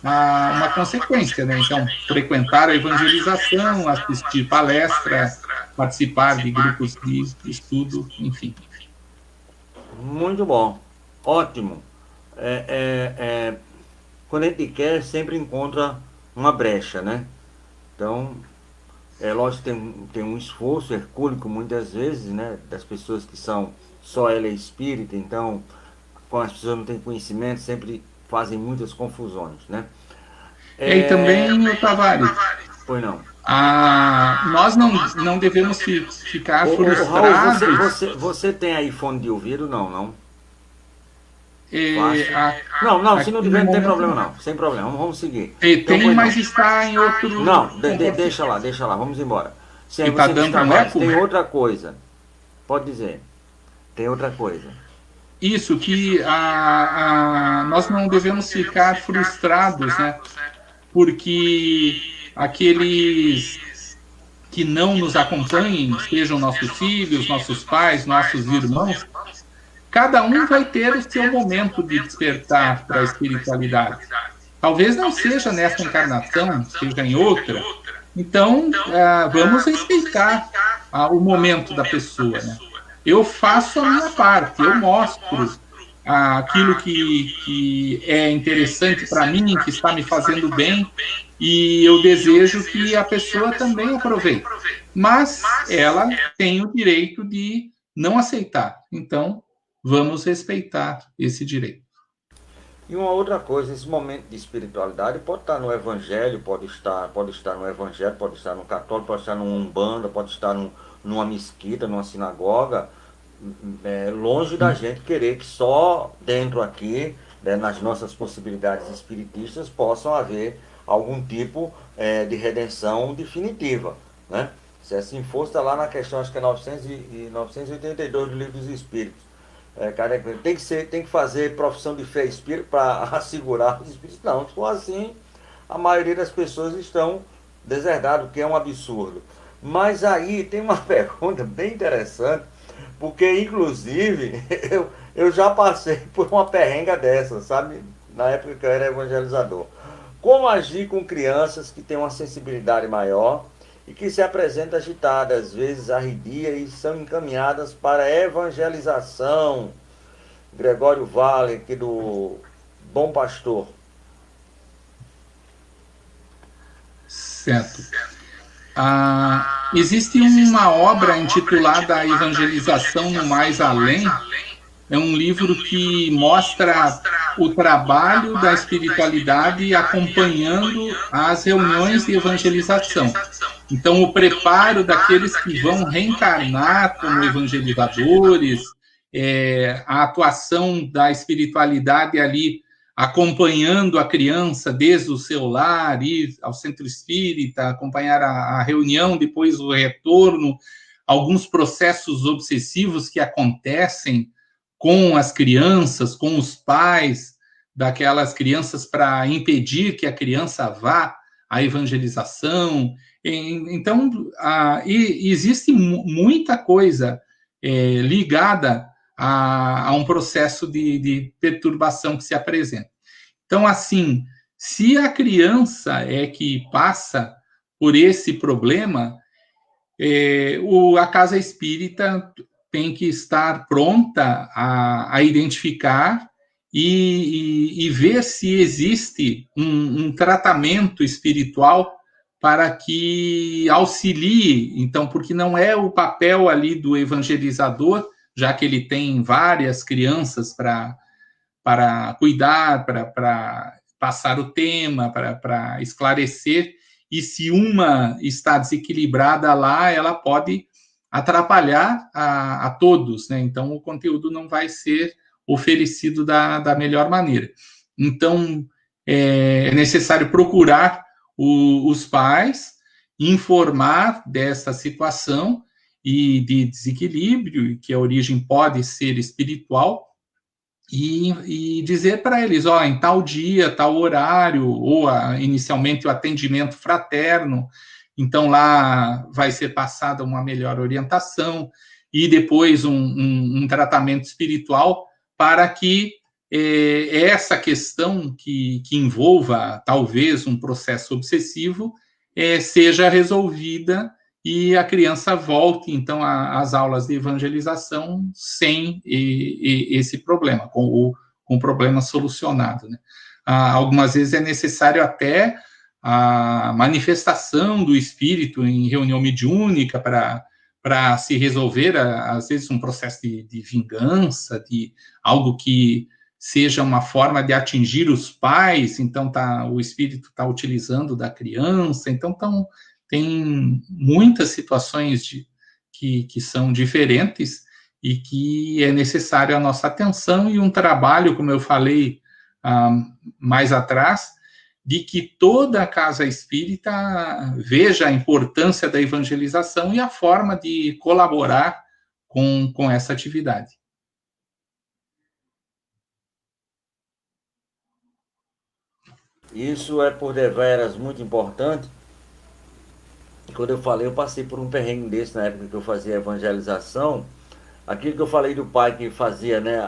uma consequência, né? Então, frequentar a evangelização, assistir palestras, participar de grupos de estudo, enfim. Muito bom, ótimo. Quando a gente quer, sempre encontra uma brecha, né? Então, lógico que tem um esforço hercúleo muitas vezes, né? Das pessoas que são só ela é espírita, então, quando as pessoas não têm conhecimento, sempre fazem muitas confusões, né? E também, Tavares, pois não. Nós não devemos ficar frustrados. Raul, você tem aí fone de ouvido? Não. Não, se não tiver, não tem problema não. Sem problema, vamos seguir. Tem, mas está em outro... Não, deixa lá, vamos embora. Se está dando um eco? Tem outra coisa. Pode dizer. Tem outra coisa. Isso, que nós não devemos ficar frustrados, né? Porque aqueles que não nos acompanhem, sejam nossos filhos, nossos pais, nossos irmãos, cada um vai ter o seu momento de despertar para a espiritualidade. Talvez não seja nessa encarnação, seja em outra. Então, vamos respeitar o momento da pessoa, né? Eu faço a minha parte, eu mostro aquilo que é interessante para mim, que está me fazendo bem, e eu desejo que a pessoa também aproveite. Mas ela tem o direito de não aceitar. Então, vamos respeitar esse direito. E uma outra coisa, esse momento de espiritualidade pode estar no Evangelho, pode estar no Evangelho, pode estar no Católico, pode estar numa Umbanda, pode estar numa mesquita, numa sinagoga, longe da gente querer que só dentro aqui, né, nas nossas possibilidades espiritistas, possam haver algum tipo de redenção definitiva, né? Se assim for, está lá na questão, acho que é 982 do Livro dos Espíritos. Tem que fazer profissão de fé espírita para assegurar os espíritos. Não, se for assim, a maioria das pessoas estão deserdadas, o que é um absurdo. Mas aí tem uma pergunta bem interessante, porque inclusive eu já passei por uma perrenga dessa, sabe? Na época que eu era evangelizador. Como agir com crianças que têm uma sensibilidade maior e que se apresentam agitadas, às vezes arredia, e são encaminhadas para a evangelização? Gregório Vale, aqui do Bom Pastor. Certo. Existe uma obra intitulada A Evangelização no Mais Além. É um livro que mostra o trabalho da espiritualidade acompanhando as reuniões de evangelização. Então, o preparo daqueles que vão reencarnar como evangelizadores, a atuação da espiritualidade ali acompanhando a criança desde o seu lar, ir ao centro espírita, acompanhar a reunião, depois o retorno, alguns processos obsessivos que acontecem com as crianças, com os pais daquelas crianças para impedir que a criança vá à evangelização, Então, existe muita coisa ligada a um processo de perturbação que se apresenta. Então, assim, se a criança é que passa por esse problema, a casa espírita tem que estar pronta a identificar e ver se existe um tratamento espiritual para que auxilie, então, porque não é o papel ali do evangelizador, já que ele tem várias crianças para cuidar, para passar o tema, para esclarecer, e se uma está desequilibrada lá, ela pode atrapalhar a todos, né? Então, o conteúdo não vai ser oferecido da melhor maneira. Então, é necessário procurar os pais, informar dessa situação e de desequilíbrio, que a origem pode ser espiritual, e dizer para eles, em tal dia, tal horário, ou inicialmente o atendimento fraterno, então lá vai ser passada uma melhor orientação, e depois um tratamento espiritual para que essa questão que envolva talvez um processo obsessivo seja resolvida e a criança volte, então, às aulas de evangelização sem esse problema, com o problema solucionado, né? Algumas vezes é necessário até a manifestação do espírito em reunião mediúnica para se resolver, às vezes, um processo de vingança, de algo que seja uma forma de atingir os pais, então o espírito está utilizando da criança, então tem muitas situações que são diferentes e que é necessário a nossa atenção e um trabalho, como eu falei mais atrás, de que toda a casa espírita veja a importância da evangelização e a forma de colaborar com essa atividade. Isso é por deveras muito importante. Quando eu falei, eu passei por um perrengue desse na época que eu fazia evangelização. Aquilo que eu falei do pai que fazia, né,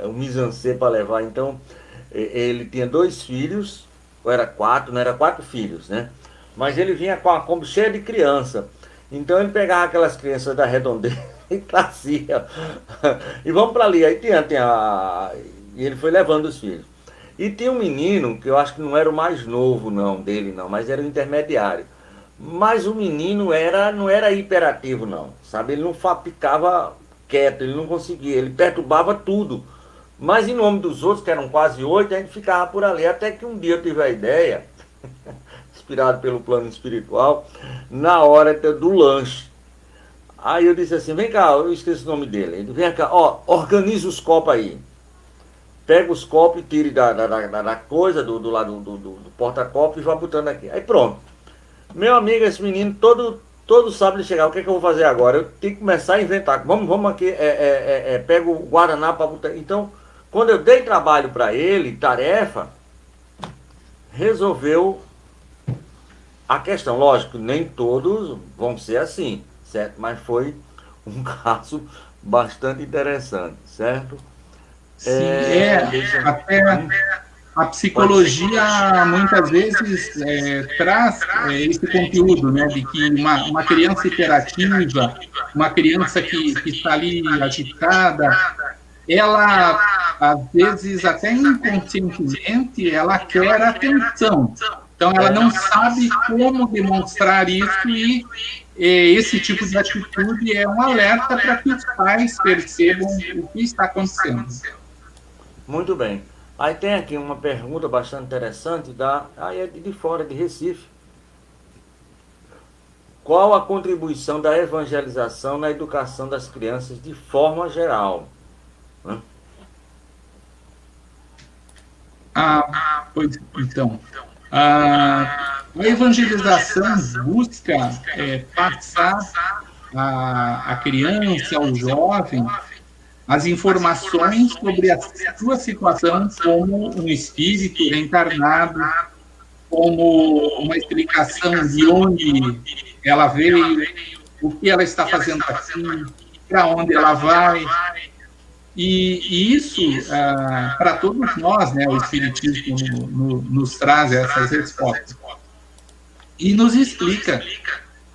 o mise-en-scène para levar. Então, ele tinha 2 filhos, ou era 4, não era 4 filhos, né? Mas ele vinha com a Kombi cheia de criança. Então ele pegava aquelas crianças da redondeza e trazia. E vamos para ali. Aí e ele foi levando os filhos. E tinha um menino, que eu acho que não era o mais novo não dele não, mas era o intermediário. Mas o menino não era hiperativo não, sabe? Ele não ficava quieto, ele não conseguia, ele perturbava tudo. Mas em nome dos outros, que eram quase 8, a gente ficava por ali. Até que um dia eu tive a ideia, inspirado pelo plano espiritual, na hora do lanche. Aí eu disse assim, vem cá, eu esqueci o nome dele. Ele, vem cá, organiza os copos aí. Pega os copos e tire da coisa, do lado do porta-copo e vai botando aqui. Aí pronto. Meu amigo, esse menino, todo sábado ele chegava, o que é que eu vou fazer agora? Eu tenho que começar a inventar. Vamos aqui, pega o Guaraná para botar. Então, quando eu dei trabalho para ele, tarefa, resolveu a questão. Lógico, nem todos vão ser assim, certo? Mas foi um caso bastante interessante, certo? Sim, até a psicologia muitas vezes traz esse conteúdo, né, de que uma criança hiperativa, uma criança que está ali agitada, ela, às vezes, até inconscientemente, ela quer atenção. Então, ela não sabe como demonstrar isso e esse tipo de atitude é um alerta para que os pais percebam o que está acontecendo. Muito bem. Aí tem aqui uma pergunta bastante interessante, aí é de fora, de Recife. Qual a contribuição da evangelização na educação das crianças de forma geral? Pois então. A evangelização busca passar à criança, ao jovem, as informações sobre a sua situação como um espírito reencarnado, como uma explicação de onde ela veio, o que ela está fazendo aqui, para onde ela vai. E isso, para todos nós, né, o Espiritismo nos traz essas respostas. E nos explica.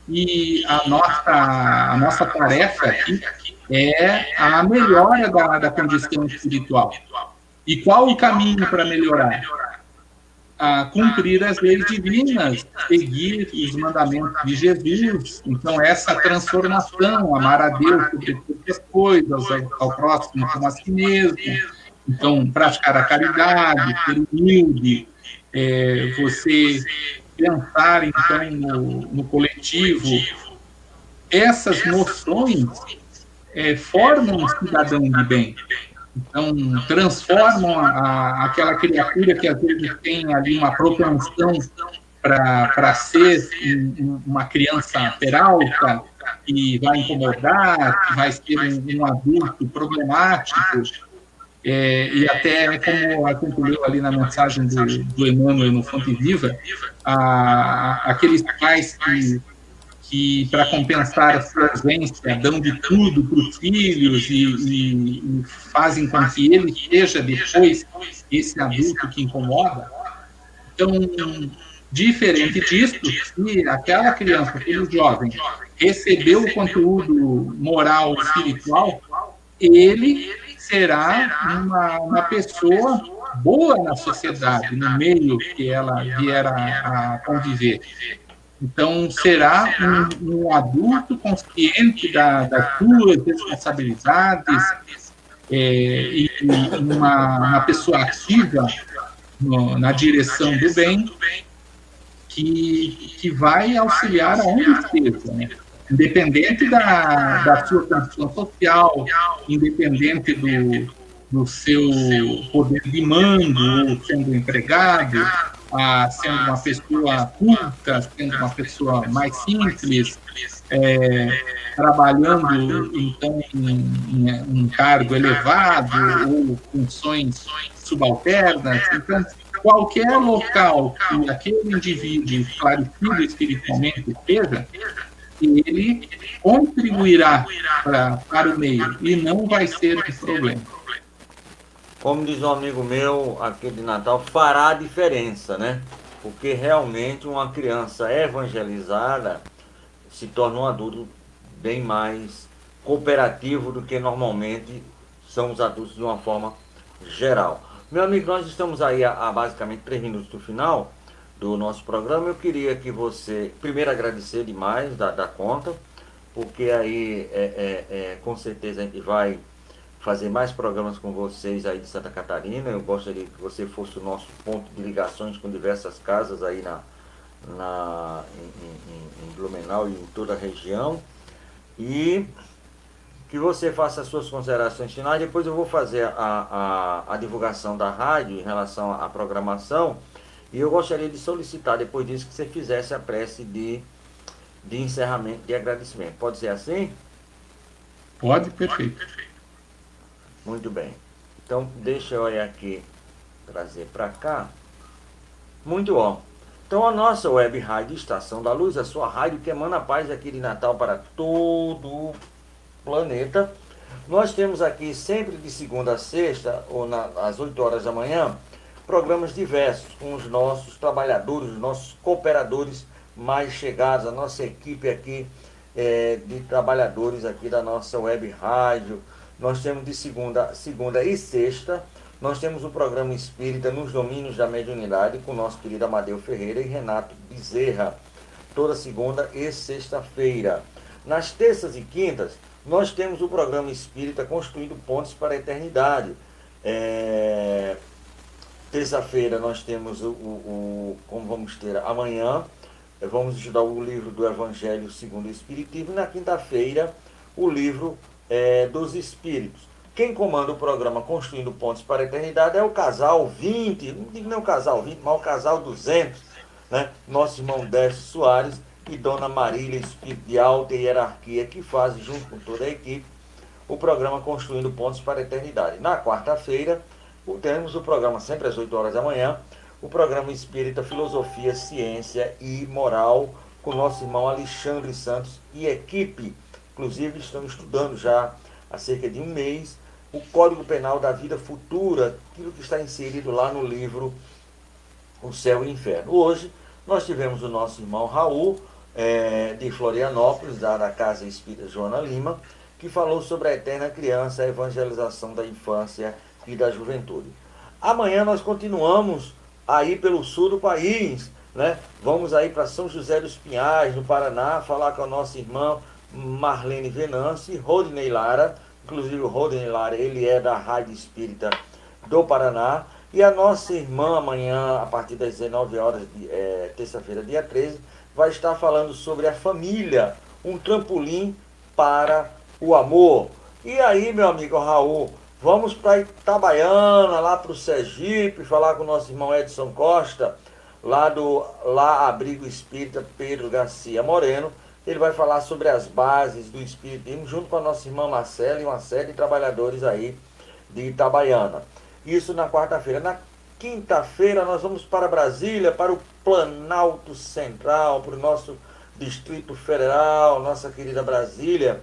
E a nossa tarefa aqui é a melhora da condição espiritual. E qual o caminho para melhorar? Cumprir as leis divinas, seguir os mandamentos de Jesus. Então, essa transformação, amar a Deus sobre todas as coisas, ao próximo como a si mesmo. Então, praticar a caridade, ser humilde, você pensar, então, no coletivo. Essas noções formam um cidadão de bem. Então, transformam aquela criatura que às vezes tem ali uma propensão para ser uma criança peralta, que vai incomodar, que vai ser um adulto problemático. E até, como a gente leu ali na mensagem do Emmanuel no Fonte Viva, aqueles pais que para compensar a sua ausência, dão de tudo para os filhos e fazem com que ele seja depois esse adulto que incomoda. Então, diferente disso, se aquela criança, aquele jovem, recebeu o conteúdo moral, espiritual, ele será uma pessoa boa na sociedade, no meio que ela vier a conviver. Então, será um adulto consciente das suas responsabilidades e uma pessoa ativa na direção do bem que vai auxiliar aonde esteja, né? Independente da sua condição social, independente do seu poder de mando, sendo empregado, sendo uma pessoa culta, sendo uma pessoa mais simples, trabalhando então em um cargo elevado ou funções subalternas. Então, qualquer local que aquele indivíduo esclarecido espiritualmente esteja, ele contribuirá para o meio e não vai ser um problema. Como diz um amigo meu aqui de Natal, fará a diferença, né? Porque realmente uma criança evangelizada se torna um adulto bem mais cooperativo do que normalmente são os adultos de uma forma geral. Meu amigo, nós estamos aí a basicamente 3 minutos do final do nosso programa. Eu queria que você, primeiro, agradecer demais da conta, porque aí com certeza a gente vai fazer mais programas com vocês aí de Santa Catarina. Eu gostaria que você fosse o nosso ponto de ligações com diversas casas aí em Blumenau e em toda a região. E que você faça as suas considerações finais. Depois eu vou fazer a divulgação da rádio em relação à programação. E eu gostaria de solicitar, depois disso, que você fizesse a prece de encerramento, de agradecimento. Pode ser assim? Pode, perfeito. Muito bem. Então, deixa eu aqui trazer para cá. Muito bom. Então, a nossa web rádio Estação da Luz, a sua rádio que emana paz aqui de Natal para todo o planeta. Nós temos aqui sempre de segunda a sexta, ou às 8 horas da manhã, programas diversos com os nossos trabalhadores, os nossos cooperadores mais chegados, a nossa equipe aqui de trabalhadores aqui da nossa web rádio. Nós temos de segunda e sexta, nós temos o programa Espírita nos Domínios da Mediunidade com o nosso querido Amadeu Ferreira e Renato Bezerra, toda segunda e sexta-feira. Nas terças e quintas, nós temos o programa Espírita Construindo Pontes para a Eternidade. Terça-feira nós temos como vamos ter amanhã, vamos estudar o livro do Evangelho segundo o Espiritismo, e na quinta-feira o livro dos Espíritos. Quem comanda o programa Construindo Pontes para a Eternidade é o casal 20, não digo nem o casal 20, mas o casal 200, né? Nosso irmão Décio Soares e Dona Marília, espírito de alta hierarquia, que fazem, junto com toda a equipe, o programa Construindo Pontes para a Eternidade. Na quarta-feira, temos o programa sempre às 8 horas da manhã, o programa Espírita Filosofia, Ciência e Moral, com o nosso irmão Alexandre Santos e equipe. Inclusive, estamos estudando já há cerca de um mês o Código Penal da Vida Futura, aquilo que está inserido lá no livro O Céu e o Inferno. Hoje, nós tivemos o nosso irmão Raul, de Florianópolis, da Casa Espírita Joana Lima, que falou sobre a eterna criança, a evangelização da infância e da juventude. Amanhã nós continuamos aí pelo sul do país, né? Vamos aí para São José dos Pinhais, no Paraná, falar com a nossa irmã Marlene Venâncio e Rodney Lara. Inclusive o Rodney Lara, ele é da Rádio Espírita do Paraná. E a nossa irmã amanhã, a partir das 19 horas, terça-feira, dia 13, vai estar falando sobre a família, um trampolim para o amor. E aí, meu amigo Raul, vamos para Itabaiana, lá para o Sergipe, falar com o nosso irmão Edson Costa, lá Abrigo Espírita Pedro Garcia Moreno. Ele vai falar sobre as bases do Espiritismo, junto com a nossa irmã Marcela e uma série de trabalhadores aí de Itabaiana. Isso na quarta-feira. Na quinta-feira nós vamos para Brasília, para o Planalto Central, para o nosso Distrito Federal, nossa querida Brasília,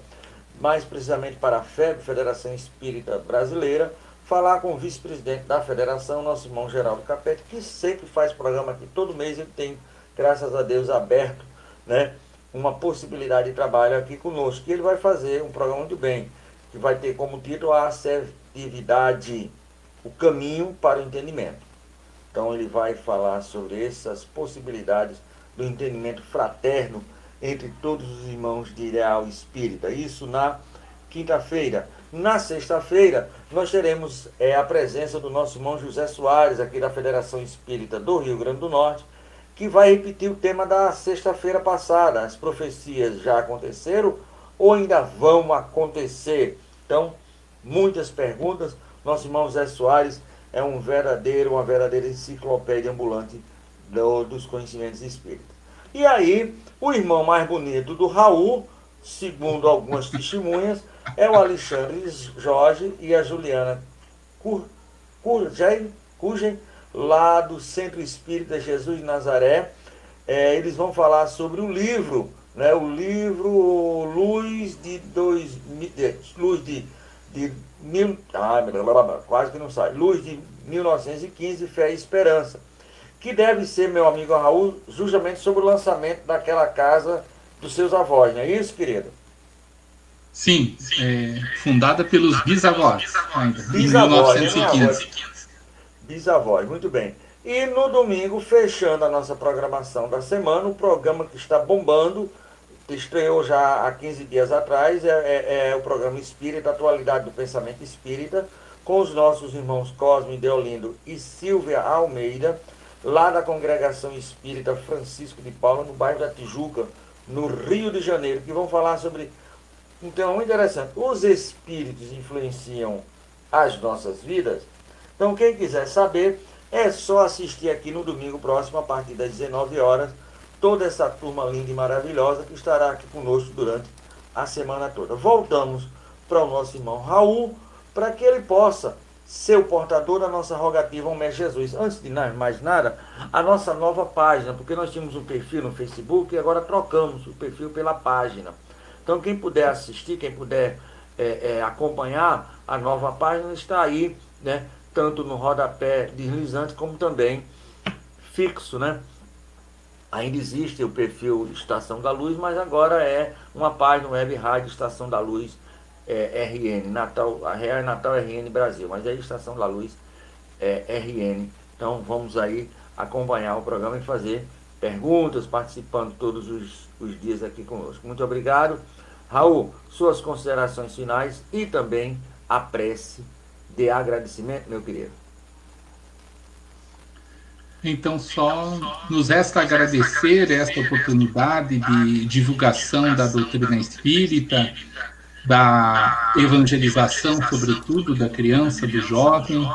mais precisamente para a FEB, Federação Espírita Brasileira, falar com o vice-presidente da federação, nosso irmão Geraldo Capete, que sempre faz programa aqui, todo mês ele tem, graças a Deus, aberto, né, uma possibilidade de trabalho aqui conosco, que ele vai fazer um programa muito bem, que vai ter como título a assertividade, o caminho para o entendimento. Então ele vai falar sobre essas possibilidades do entendimento fraterno entre todos os irmãos de ideal espírita. Isso na quinta-feira. Na sexta-feira, nós teremos a presença do nosso irmão José Soares, aqui da Federação Espírita do Rio Grande do Norte, que vai repetir o tema da sexta-feira passada. As profecias já aconteceram ou ainda vão acontecer? Então, muitas perguntas. Nosso irmão José Soares é uma verdadeira enciclopédia ambulante dos conhecimentos espíritas. E aí, o irmão mais bonito do Raul, segundo algumas testemunhas, é o Alexandre Jorge e a Juliana Cugen, lá do Centro Espírita Jesus de Nazaré. Eles vão falar sobre o livro, né, o livro Luz de quase que não sai, Luz de 1915, Fé e Esperança, que deve ser, meu amigo Raul, justamente sobre o lançamento daquela casa dos seus avós, não é isso, querido? Sim, fundada pelos bisavós, ainda, em Bisavós, 1915. Bisavós, muito bem. E no domingo, fechando a nossa programação da semana, o programa que está bombando, estreou já há 15 dias atrás, é o programa Espírita, Atualidade do Pensamento Espírita, com os nossos irmãos Cosme Deolindo e Silvia Almeida, lá da Congregação Espírita Francisco de Paula, no bairro da Tijuca, no Rio de Janeiro, que vão falar sobre um tema muito interessante. Os espíritos influenciam as nossas vidas? Então, quem quiser saber, é só assistir aqui no domingo próximo, a partir das 19 horas, toda essa turma linda e maravilhosa que estará aqui conosco durante a semana toda. Voltamos para o nosso irmão Raul, para que ele possa ser o portador da nossa rogativa ao Mestre Jesus. Antes de mais nada, a nossa nova página, porque nós tínhamos um perfil no Facebook e agora trocamos o perfil pela página. Então, quem puder assistir, quem puder acompanhar, a nova página está aí, né, tanto no rodapé deslizante como também fixo, né? Ainda existe o perfil Estação da Luz, mas agora é uma página web rádio Estação da Luz RN, Natal, a Real é Natal RN Brasil, mas é Estação da Luz RN. Então vamos aí acompanhar o programa e fazer perguntas, participando todos os dias aqui conosco. Muito obrigado. Raul, suas considerações finais e também a prece de agradecimento, meu querido. Então, só nos resta agradecer esta oportunidade de divulgação da doutrina espírita, da evangelização, sobretudo, da criança, do jovem,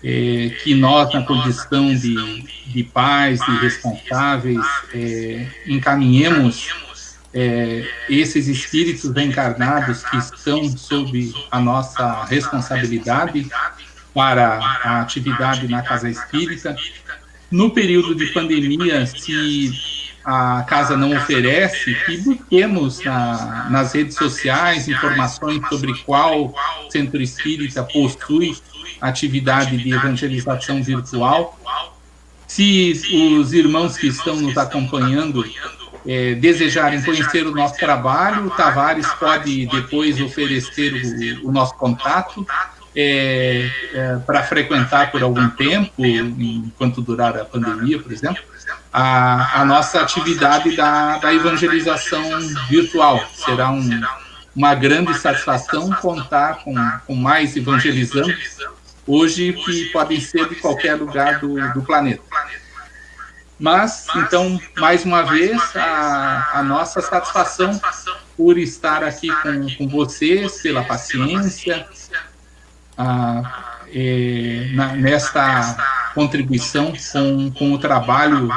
que nós, na condição de pais e responsáveis, encaminhemos esses espíritos encarnados que estão sob a nossa responsabilidade para a atividade na Casa Espírita, no período de pandemia, se a casa não oferece, que busquemos nas redes sociais informações sobre qual centro espírita possui atividade de evangelização virtual. Se os irmãos que estão nos acompanhando desejarem conhecer o nosso trabalho, o Tavares pode depois oferecer o nosso contato para frequentar por algum tempo, enquanto durar a pandemia, por exemplo, a nossa atividade da evangelização virtual. Será uma grande satisfação contar com mais evangelizantes hoje, que podem ser de qualquer lugar do planeta. Mas, então, mais uma vez, a nossa satisfação por estar aqui com vocês, pela paciência, nesta contribuição com o trabalho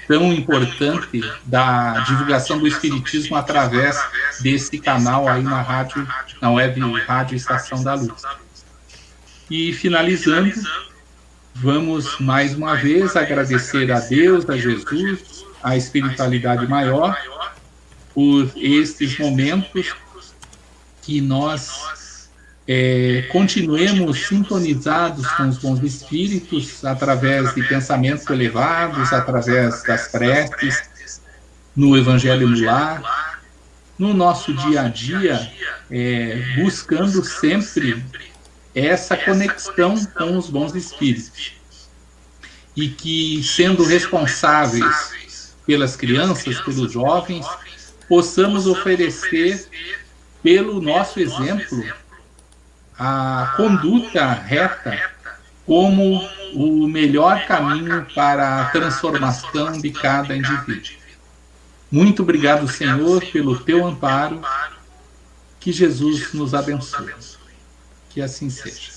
tão importante da divulgação do Espiritismo através desse canal aí na web Rádio Estação da Luz. E finalizando, vamos mais uma vez agradecer a Deus, a Jesus, a espiritualidade maior, por estes momentos que nós continuemos sintonizados com os bons espíritos através de pensamentos elevados, através das preces, no Evangelho no Lar, no nosso dia a dia, buscando sempre essa conexão com os bons espíritos. E que, sendo responsáveis pelas crianças, pelos jovens, possamos oferecer, pelo nosso exemplo, a conduta reta como o melhor caminho para a transformação de cada indivíduo. Muito obrigado, Senhor, pelo teu amparo. Que Jesus nos abençoe. Que assim seja.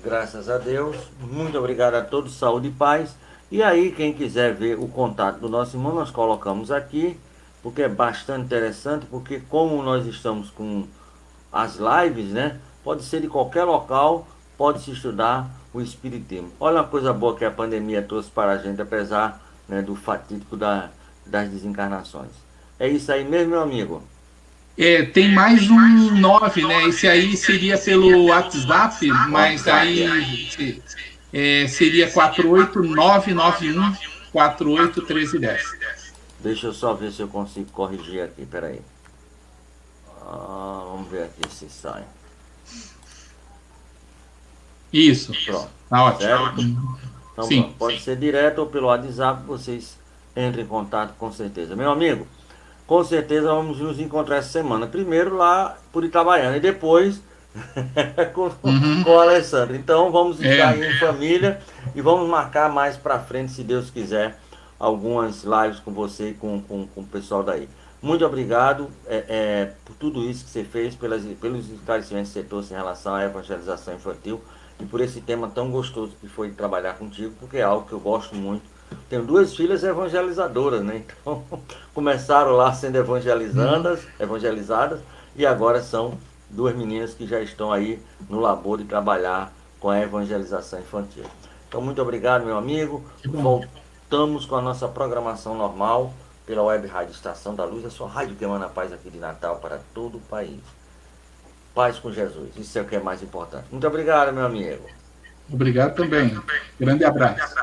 Graças a Deus. Muito obrigado a todos. Saúde e paz. E aí, quem quiser ver o contato do nosso irmão, nós colocamos aqui, porque é bastante interessante, porque como nós estamos com as lives, né? Pode ser de qualquer local, pode se estudar o Espiritismo. Olha uma coisa boa que a pandemia trouxe para a gente, apesar, né, do fatídico das desencarnações. É isso aí mesmo, meu amigo? Tem mais um 9, né? Esse aí seria pelo WhatsApp, mas aí seria 48991 481310. Deixa eu só ver se eu consigo corrigir aqui, peraí. Vamos ver aqui se sai. Isso. Pronto. Tá ótimo. Certo? Então, sim. Pronto. Pode ser direto ou pelo WhatsApp, vocês entrem em contato com certeza. Meu amigo, com certeza vamos nos encontrar essa semana. Primeiro lá por Itabaiana e depois com o Alessandro. Então vamos estar aí em família e vamos marcar mais pra frente, se Deus quiser, algumas lives com você e com o pessoal daí. Muito obrigado por tudo isso que você fez, pelos esclarecimentos que você trouxe em relação à evangelização infantil e por esse tema tão gostoso que foi trabalhar contigo, porque é algo que eu gosto muito. Tenho duas filhas evangelizadoras, né? Então, começaram lá sendo evangelizadas e agora são duas meninas que já estão aí no labor de trabalhar com a evangelização infantil. Então, muito obrigado, meu amigo. Voltamos com a nossa programação normal pela Web Rádio Estação da Luz, a sua rádio que emana a paz aqui de Natal para todo o país. Paz com Jesus, isso é o que é mais importante. Muito obrigado, meu amigo. Obrigado também. Grande abraço.